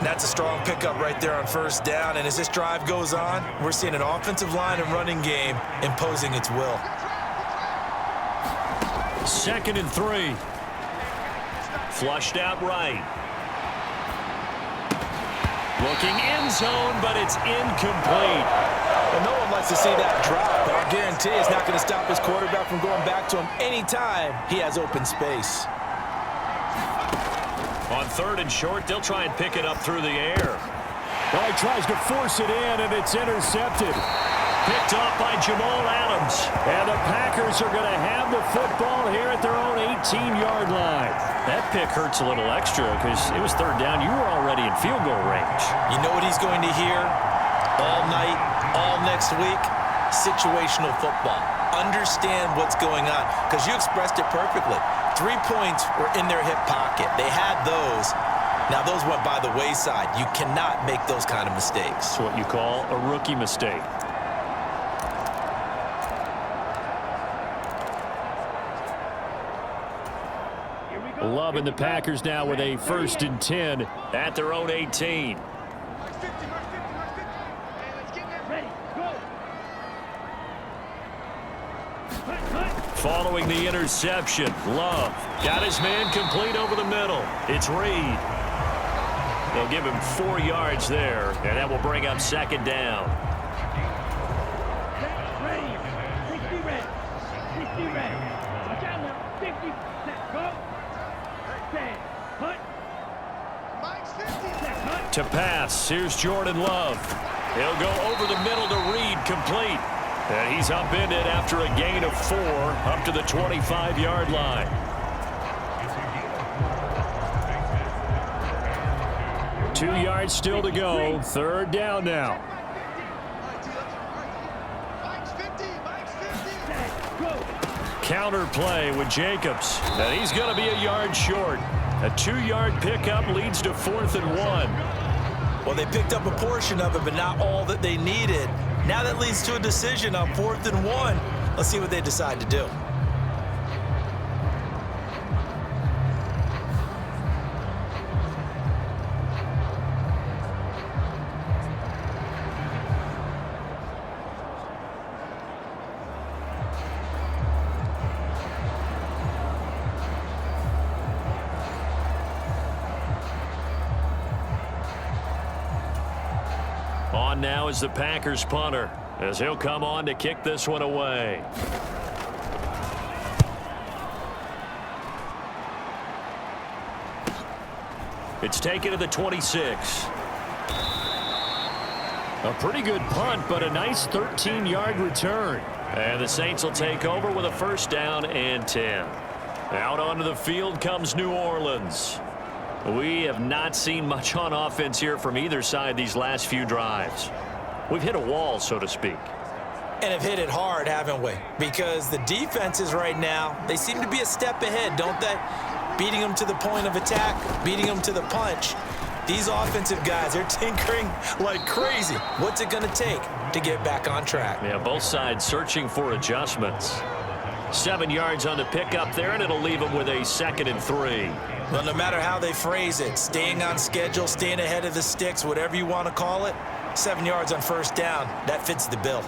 Speaker 3: That's a strong pickup right there on 1st down. And as this drive goes on, we're seeing an offensive line and running game imposing its will.
Speaker 2: 2nd and 3. Flushed out right. Looking end zone, but it's incomplete.
Speaker 4: Well, no one likes to see that drop, but I guarantee it's not going to stop his quarterback from going back to him anytime he has open space.
Speaker 2: On 3rd and short, they'll try and pick it up through the air. Well, he tries to force it in, and it's intercepted. Picked off by Jamal Adams. And the Packers are going to have the football here at their own 18-yard line. That pick hurts a little extra because it was 3rd down. You were already in field goal range.
Speaker 4: You know what he's going to hear all night, all next week? Situational football. Understand what's going on, because you expressed it perfectly. 3 points were in their hip pocket. They had those. Now, those went by the wayside. You cannot make those kind of mistakes.
Speaker 2: It's what you call a rookie mistake. Loving the Packers now with a 1st and 10 at their own 18. Following the interception, Love got his man complete over the middle. It's Reed. They'll give him 4 yards there, and that will bring up 2nd down. To pass, here's Jordan Love. He'll go over the middle to Reed, complete. And he's upended after a gain of 4 up to the 25-yard line. Two yards still to go. 3rd down now. Counter play with Jacobs. And he's going to be a yard short. A 2-yard pickup leads to 4th and 1.
Speaker 3: Well, they picked up a portion of it, but not all that they needed. Now that leads to a decision on 4th and 1. Let's see what they decide to do.
Speaker 2: On now is the Packers punter, as he'll come on to kick this one away. It's taken to the 26. A pretty good punt, but a nice 13-yard return. And the Saints will take over with a first down and 10. Out onto the field comes New Orleans. We have not seen much on offense here from either side these last few drives. We've hit a wall, so to speak.
Speaker 3: And have hit it hard, haven't we? Because the defenses right now, they seem to be a step ahead, don't they? Beating them to the point of attack, beating them to the punch. These offensive guys, they're tinkering like crazy. What's it going to take to get back on track?
Speaker 2: Yeah, both sides searching for adjustments. 7 yards on the pickup there, and it'll leave them with a 2nd and 3.
Speaker 3: Well, no matter how they phrase it, staying on schedule, staying ahead of the sticks, whatever you want to call it, 7 yards on first down, that fits the bill.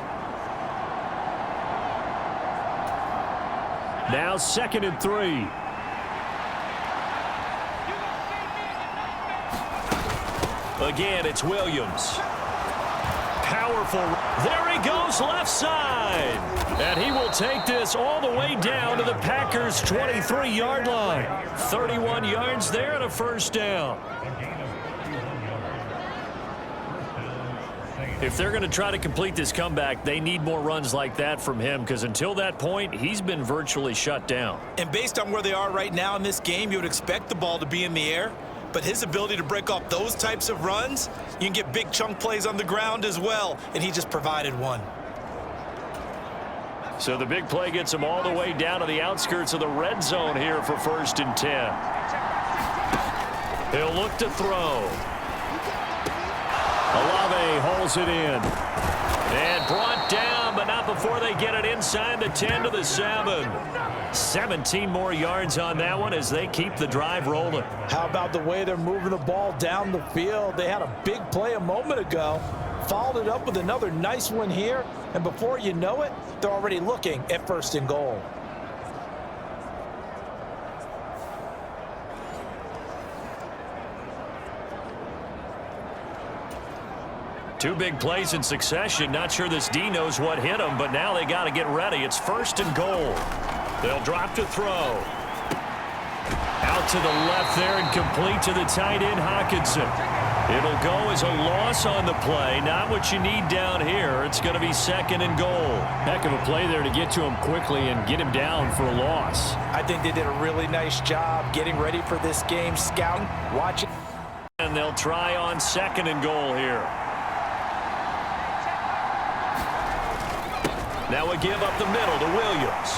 Speaker 2: Now 2nd and 3. Again, it's Williams. Powerful. There he goes, left side. And he will take this all the way down to the Packers' 23-yard line. 31 yards there and a first down. If they're going to try to complete this comeback, they need more runs like that from him, because until that point, he's been virtually shut down.
Speaker 3: And based on where they are right now in this game, you would expect the ball to be in the air. But his ability to break off those types of runs, you can get big chunk plays on the ground as well, and he just provided one.
Speaker 2: So the big play gets him all the way down to the outskirts of the red zone here for 1st and 10. He'll look to throw. Olave holds it in. And brought down, but not before they get it inside the 10 to the 7. 17 more yards on that one as they keep the drive rolling.
Speaker 4: How about the way they're moving the ball down the field? They had a big play a moment ago, followed it up with another nice one here, and before you know it, they're already looking at 1st and goal.
Speaker 2: Two big plays in succession. Not sure this D knows what hit him, but now they got to get ready. It's 1st and goal. They'll drop to throw. Out to the left there and complete to the tight end, Hockenson. It'll go as a loss on the play. Not what you need down here. It's going to be 2nd and goal. Heck of a play there to get to him quickly and get him down for a loss.
Speaker 3: I think they did a really nice job getting ready for this game, scouting, watching.
Speaker 2: And they'll try on 2nd and goal here. Now a give up the middle to Williams.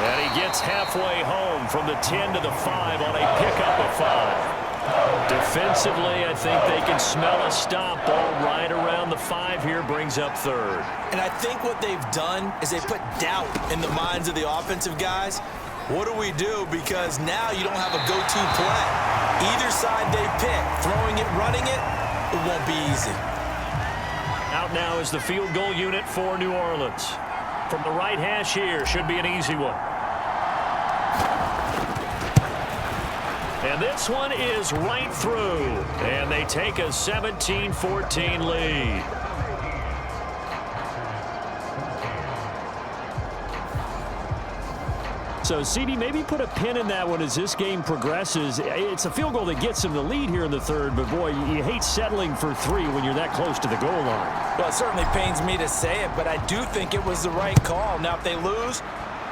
Speaker 2: And he gets halfway home from the 10 to the 5 on a pickup of 5. Defensively, I think they can smell a stop. Ball right around the 5 here, brings up 3rd.
Speaker 3: And I think what they've done is they put doubt in the minds of the offensive guys. What do we do? Because now you don't have a go-to play. Either side they pick, throwing it, running it, it won't be easy.
Speaker 2: Out now is the field goal unit for New Orleans. From the right hash here, should be an easy one. And this one is right through. And they take a 17-14 lead. So, CD, maybe put a pin in that one as this game progresses. It's a field goal that gets them the lead here in the 3rd, but, boy, you hate settling for 3 when you're that close to the goal line.
Speaker 3: Well, it certainly pains me to say it, but I do think it was the right call. Now, if they lose,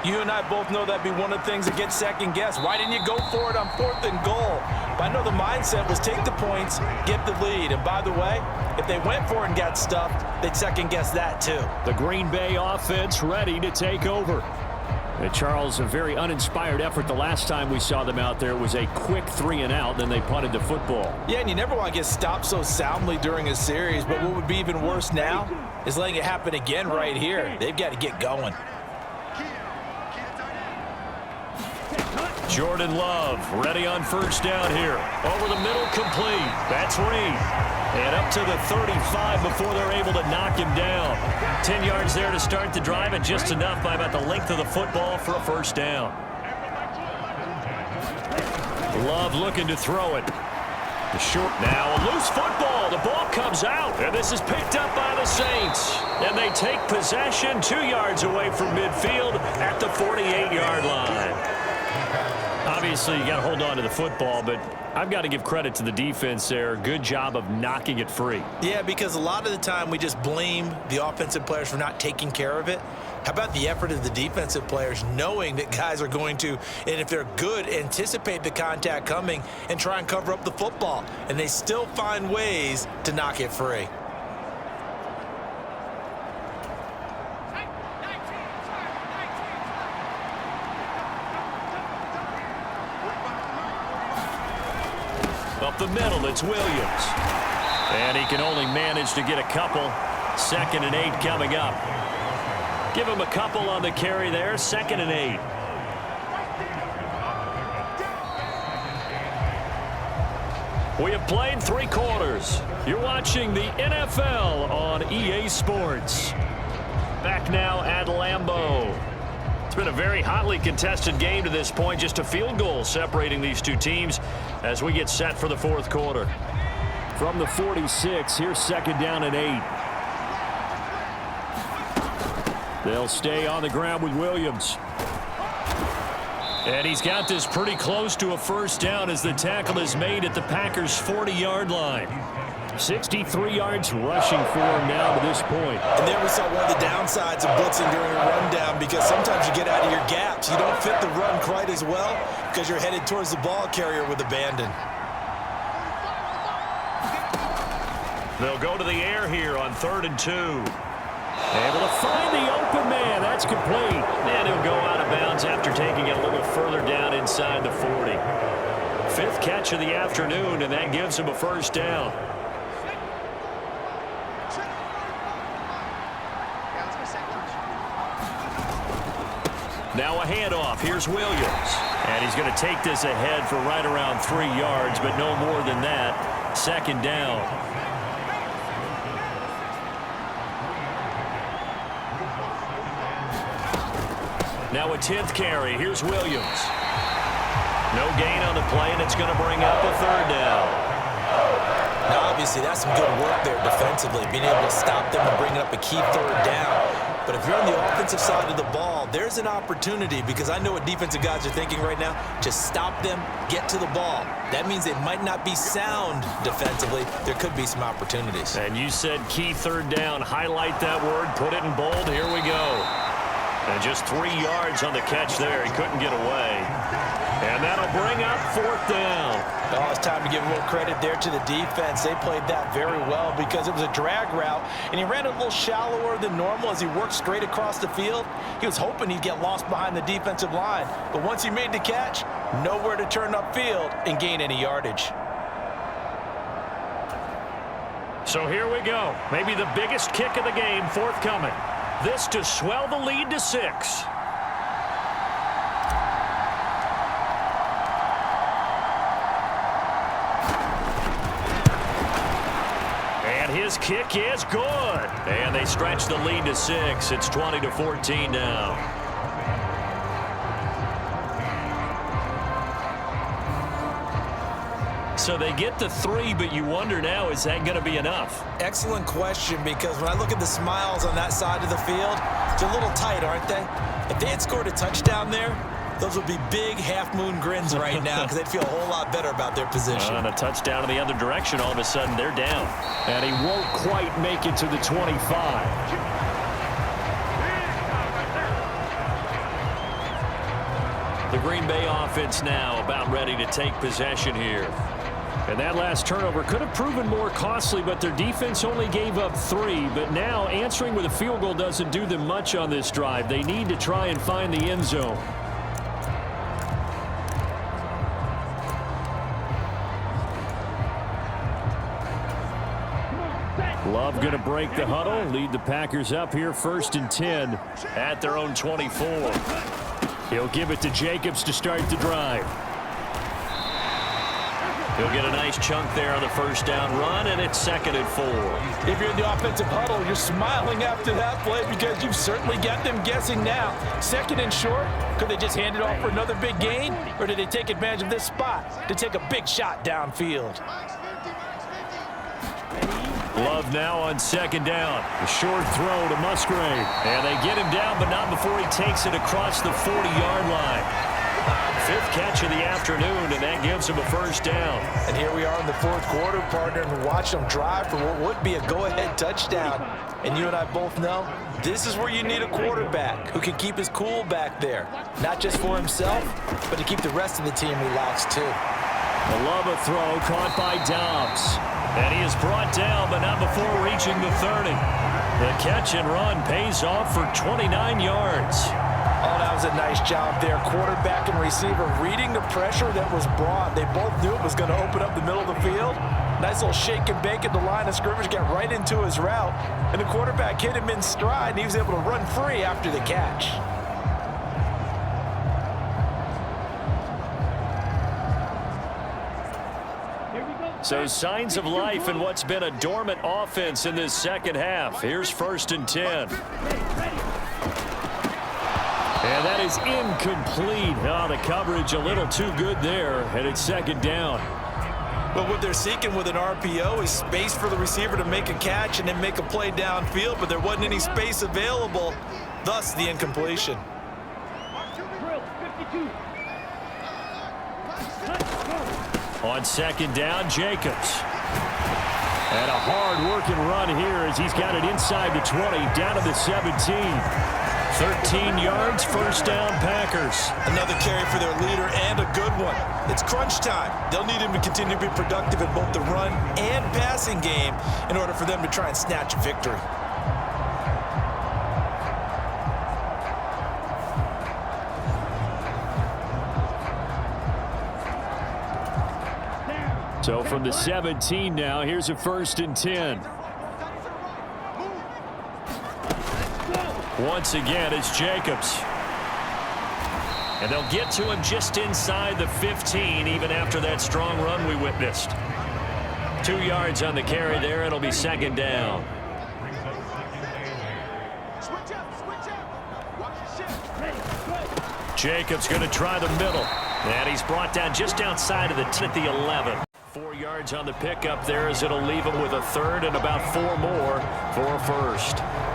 Speaker 3: you and I both know that'd be one of the things that gets second-guessed. Why didn't you go for it on 4th and goal? But I know the mindset was take the points, get the lead. And, by the way, if they went for it and got stuffed, they'd second-guess that, too.
Speaker 2: The Green Bay offense ready to take over. Charles, a very uninspired effort the last time we saw them out there. It was a quick 3 and out, then they punted the football.
Speaker 3: Yeah, and you never want to get stopped so soundly during a series, but what would be even worse now is letting it happen again right here. They've got to get going.
Speaker 2: Jordan Love ready on 1st down here. Over the middle, complete. That's Reed. And up to the 35 before they're able to knock him down. 10 yards there to start the drive, and just enough by about the length of the football for a first down. Love looking to throw it. The short now, a loose football. The ball comes out, and this is picked up by the Saints. And they take possession 2 yards away from midfield at the 48-yard line. Obviously, you got to hold on to the football, but I've got to give credit to the defense there. Good job of knocking it free.
Speaker 3: Yeah, because a lot of the time we just blame the offensive players for not taking care of it. How about the effort of the defensive players knowing that guys are going to, and if they're good, anticipate the contact coming and try and cover up the football. And they still find ways to knock it free.
Speaker 2: Up the middle, it's Williams. And he can only manage to get a couple. 2nd and 8 coming up. Give him a couple on the carry there. 2nd and 8. We have played 3 quarters. You're watching the NFL on EA Sports. Back now at Lambeau. It's been a very hotly contested game to this point. Just a field goal separating these two teams as we get set for the 4th quarter. From the 46, here's 2nd down and 8. They'll stay on the ground with Williams. And he's got this pretty close to a 1st down as the tackle is made at the Packers' 40-yard line. 63 yards rushing for him now to this point.
Speaker 3: And there we saw one of the downsides of blitzing during a rundown, because sometimes you get out of your gaps. You don't fit the run quite as well because you're headed towards the ball carrier with abandon.
Speaker 2: They'll go to the air here on 3rd and 2. Able to find the open man. That's complete. And he'll go out of bounds after taking it a little further down inside the 40. 5th catch of the afternoon, and that gives him a 1st down. Now a handoff. Here's Williams. And he's going to take this ahead for right around 3 yards, but no more than that. 2nd down. Now a 10th carry. Here's Williams. No gain on the play, and it's going to bring up a 3rd down.
Speaker 3: Now, obviously, that's some good work there defensively, being able to stop them and bring up a key 3rd down. But if you're on the offensive side of the ball, there's an opportunity, because I know what defensive guys are thinking right now. Just stop them, get to the ball. That means they might not be sound defensively. There could be some opportunities.
Speaker 2: And you said key 3rd down. Highlight that word. Put it in bold. Here we go. And just 3 yards on the catch there. He couldn't get away. And that'll bring up 4th down.
Speaker 3: Oh, it's time to give a little credit there to the defense. They played that very well because it was a drag route, and he ran a little shallower than normal as he worked straight across the field. He was hoping he'd get lost behind the defensive line, but once he made the catch, nowhere to turn upfield and gain any yardage.
Speaker 2: So here we go. Maybe the biggest kick of the game forthcoming. This to swell the lead to 6. His kick is good. And they stretch the lead to 6. It's 20-14 now. So they get the 3, but you wonder now, is that going to be enough?
Speaker 3: Excellent question, because when I look at the smiles on that side of the field, they're a little tight, aren't they? If they had scored a touchdown there, those would be big half-moon grins right now, because they'd feel a whole lot better about their position.
Speaker 2: And a touchdown in the other direction, all of a sudden they're down. And he won't quite make it to the 25. The Green Bay offense now about ready to take possession here. And that last turnover could have proven more costly, but their defense only gave up 3. But now answering with a field goal doesn't do them much on this drive. They need to try and find the end zone. Love going to break the huddle, lead the Packers up here 1st and 10 at their own 24. He'll give it to Jacobs to start the drive. He'll get a nice chunk there on the 1st down run, and it's 2nd and 4.
Speaker 4: If you're in the offensive huddle, you're smiling after that play because you've certainly got them guessing now. 2nd and short, could they just hand it off for another big gain, or did they take advantage of this spot to take a big shot downfield?
Speaker 2: Love now on 2nd down. A short throw to Musgrave. And they get him down, but not before he takes it across the 40-yard line. fifth catch of the afternoon, and that gives him a first down.
Speaker 3: And here we are in the fourth quarter, partner, and watch them drive for what would be a go-ahead touchdown. And you and I both know this is where you need a quarterback who can keep his cool back there. Not just for himself, but to keep the rest of the team relaxed too.
Speaker 2: A Love throw caught by Dobbs. And he is brought down, but not before reaching the 30. The catch and run pays off for 29 yards.
Speaker 3: Oh, that was a nice job there. Quarterback and receiver reading the pressure that was brought. They both knew it was going to open up the middle of the field. Nice little shake and bake at the line of scrimmage, got right into his route. And the quarterback hit him in stride, and he was able to run free after the catch.
Speaker 2: So signs of life in what's been a dormant offense in this second half. Here's 1st and 10. And that is incomplete. Oh, the coverage a little too good there, and it's 2nd down.
Speaker 3: But what they're seeking with an RPO is space for the receiver to make a catch and then make a play downfield, but there wasn't any space available, thus the incompletion.
Speaker 2: On 2nd down, Jacobs. And a hard-working run here as he's got it inside the 20, down to the 17. 13 yards, first down, Packers.
Speaker 3: Another carry for their leader and a good one. It's crunch time. They'll need him to continue to be productive in both the run and passing game in order for them to try and snatch a victory.
Speaker 2: So from the 17 now, here's a 1st and 10. Once again, it's Jacobs. And they'll get to him just inside the 15, even after that strong run we witnessed. 2 yards on the carry there. It'll be 2nd down. Jacobs going to try the middle. And he's brought down just outside of the 10 at the 11. 4 yards on the pickup there as it'll leave him with a 3rd and about 4 more for a 1st.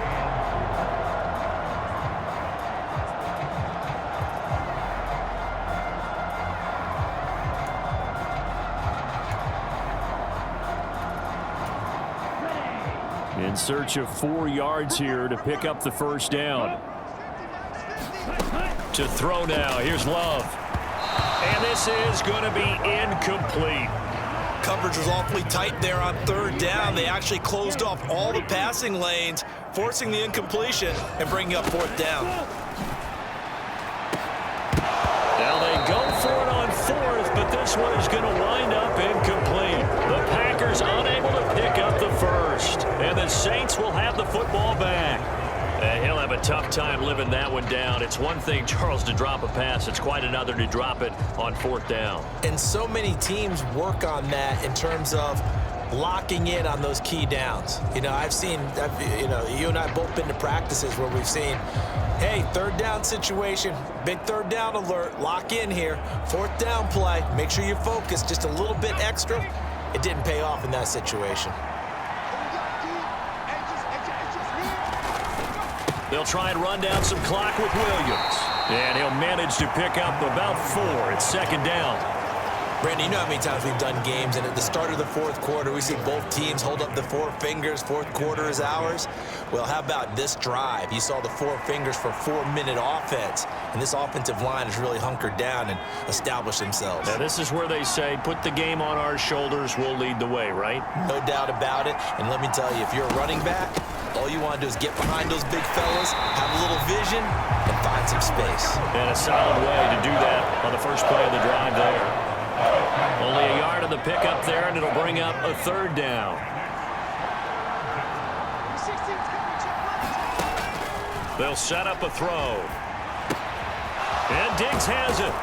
Speaker 2: In search of 4 yards here to pick up the 1st down. To throw now. Here's Love. And this is going to be incomplete.
Speaker 3: Coverage was awfully tight there on 3rd down. They actually closed off all the passing lanes, forcing the incompletion and bringing up 4th down.
Speaker 2: Now they go for it on 4th, but this one is going to wind up incomplete. The Packers unable to pick up the 1st, and the Saints will have the football back. He'll have a tough time living that one down. It's one thing, Charles, to drop a pass. It's quite another to drop it on 4th down.
Speaker 3: And so many teams work on that in terms of locking in on those key downs. You know, I've seen, you and I both been to practices where we've seen, hey, 3rd down situation, big 3rd down alert, lock in here, 4th down play, make sure you focus just a little bit extra. It didn't pay off in that situation.
Speaker 2: They'll try and run down some clock with Williams. And he'll manage to pick up about 4. It's 2nd down.
Speaker 3: Randy, you know how many times we've done games, and at the start of the 4th quarter, we see both teams hold up the 4 fingers, 4th quarter is ours. Well, how about this drive? You saw the 4 fingers for 4-minute offense, and this offensive line has really hunkered down and established themselves.
Speaker 2: Now, this is where they say, put the game on our shoulders, we'll lead the way, right?
Speaker 3: No doubt about it, and let me tell you, if you're a running back, all you want to do is get behind those big fellas, have a little vision, and find some space.
Speaker 2: And a solid way to do that on the first play of the drive there. Only a yard on the pickup there, and it'll bring up a 3rd down. They'll set up a throw. And Diggs has it.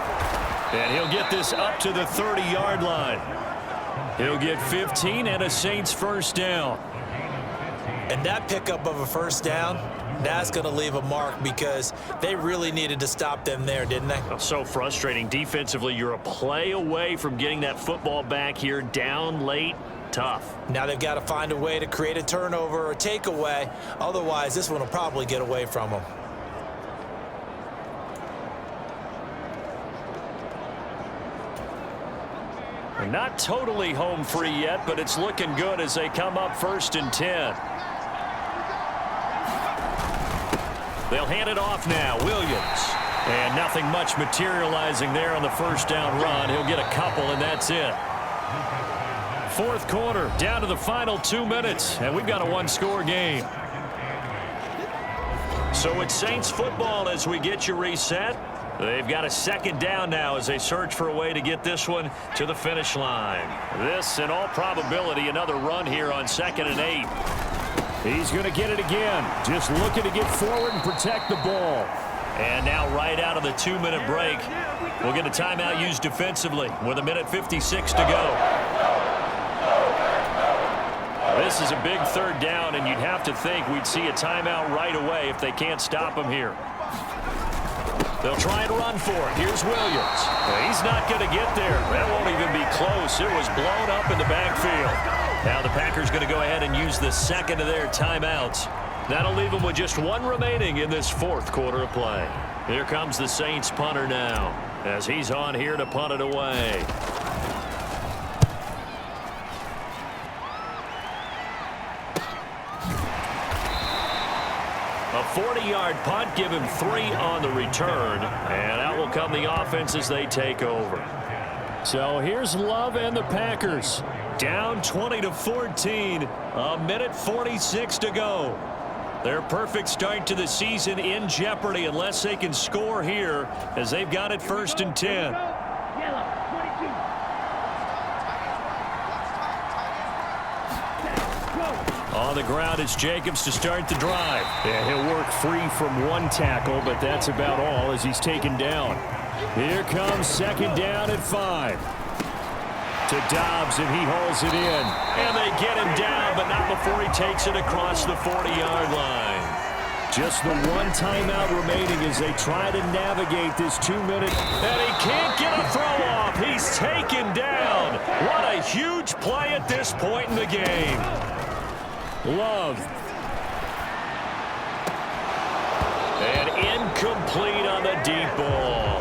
Speaker 2: And he'll get this up to the 30-yard line. He'll get 15 and a Saints 1st down.
Speaker 3: And that pickup of a 1st down, that's going to leave a mark because they really needed to stop them there, didn't they?
Speaker 2: So frustrating. Defensively, you're a play away from getting that football back here down late. Tough.
Speaker 3: Now they've got to find a way to create a turnover or a takeaway. Otherwise, this one will probably get away from them.
Speaker 2: Not totally home free yet, but it's looking good as they come up 1st and 10. They'll hand it off now. Williams. And nothing much materializing there on the first down run. He'll get a couple, and that's it. 4th quarter, down to the final 2 minutes, and we've got a one-score game. So it's Saints football as we get you reset. They've got a 2nd down now as they search for a way to get this one to the finish line. This, in all probability, another run here on 2nd and 8. He's going to get it again. Just looking to get forward and protect the ball. And now right out of the 2-minute break, we'll get a timeout used defensively with 1:56 to go. This is a big 3rd down, and you'd have to think we'd see a timeout right away if they can't stop him here. They'll try and run for it. Here's Williams. He's not going to get there. That won't even be close. It was blown up in the backfield. Now the Packers going to go ahead and use the 2nd of their timeouts. That'll leave them with just 1 remaining in this 4th quarter of play. Here comes the Saints punter now as he's on here to punt it away. A 40-yard punt, give him 3 on the return, and out will come the offense as they take over. So here's Love and the Packers. Down 20-14, 1:46 to go. Their perfect start to the season in jeopardy unless they can score here as they've got it 1st and 10. On the ground, it's Jacobs to start the drive. Yeah, he'll work free from 1 tackle, but that's about all as he's taken down. Here comes 2nd down at 5. To Dobbs, and he hauls it in. And they get him down, but not before he takes it across the 40-yard line. Just the 1 timeout remaining as they try to navigate this 2-minute. And he can't get a throw off. He's taken down. What a huge play at this point in the game. Love. And incomplete on the deep ball.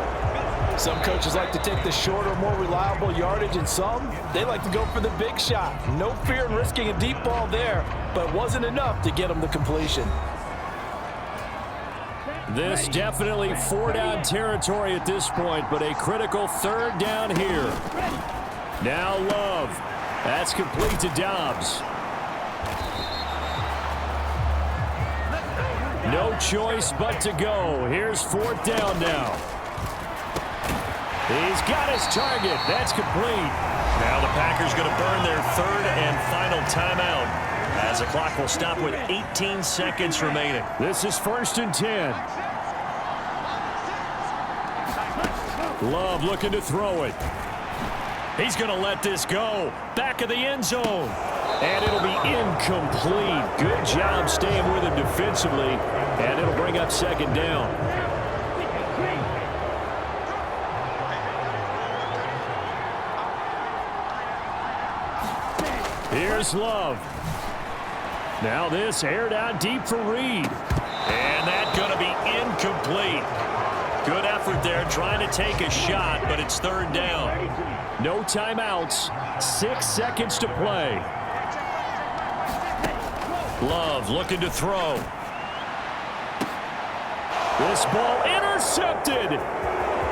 Speaker 4: Some coaches like to take the shorter, more reliable yardage, and some, they like to go for the big shot. No fear in risking a deep ball there, but wasn't enough to get them the completion.
Speaker 2: This definitely 4-down territory at this point, but a critical 3rd down here. Now Love. That's complete to Dobbs. No choice but to go. Here's 4th down now. He's got his target. That's complete. Now the Packers going to burn their 3rd and final timeout as the clock will stop with 18 seconds remaining. This is 1st and 10. Love looking to throw it. He's going to let this go. Back of the end zone. And it'll be incomplete. Good job staying with him defensively. And it'll bring up 2nd down. Here's Love. Now this aired out deep for Reed. And that's going to be incomplete. Good effort there trying to take a shot, but it's 3rd down. No timeouts. 6 seconds to play. Love looking to throw. This ball intercepted.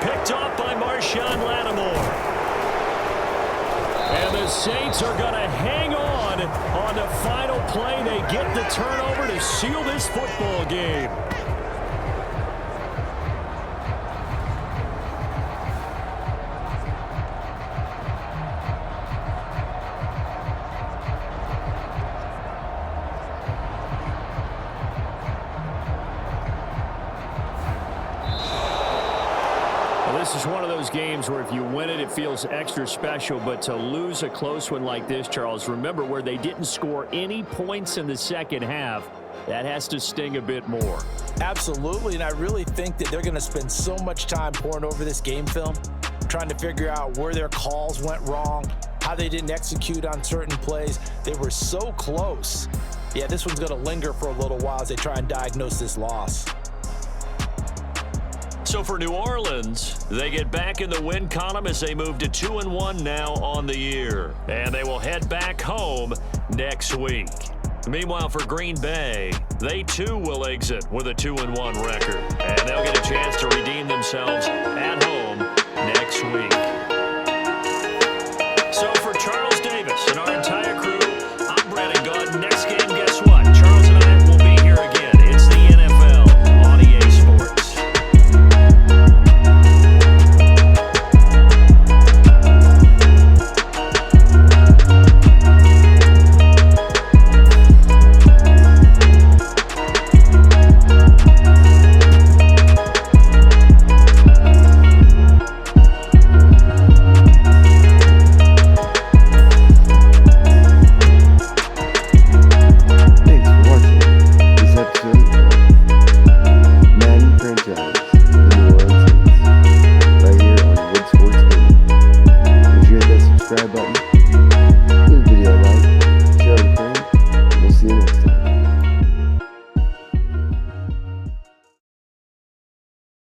Speaker 2: Picked off by Marshawn Lattimore. And the Saints are going to hang on the final play. They get the turnover to seal this football game. This is one of those games where if you win it, it feels extra special. But to lose a close one like this, Charles, remember where they didn't score any points in the 2nd half, that has to sting a bit more.
Speaker 3: Absolutely, and I really think that they're going to spend so much time pouring over this game film, trying to figure out where their calls went wrong, how they didn't execute on certain plays. They were so close. Yeah, this one's going to linger for a little while as they try and diagnose this loss.
Speaker 2: So for New Orleans, they get back in the win column as they move to 2-1 now on the year. And they will head back home next week. Meanwhile, for Green Bay, they too will exit with a 2-1 record. And they'll get a chance to redeem themselves at home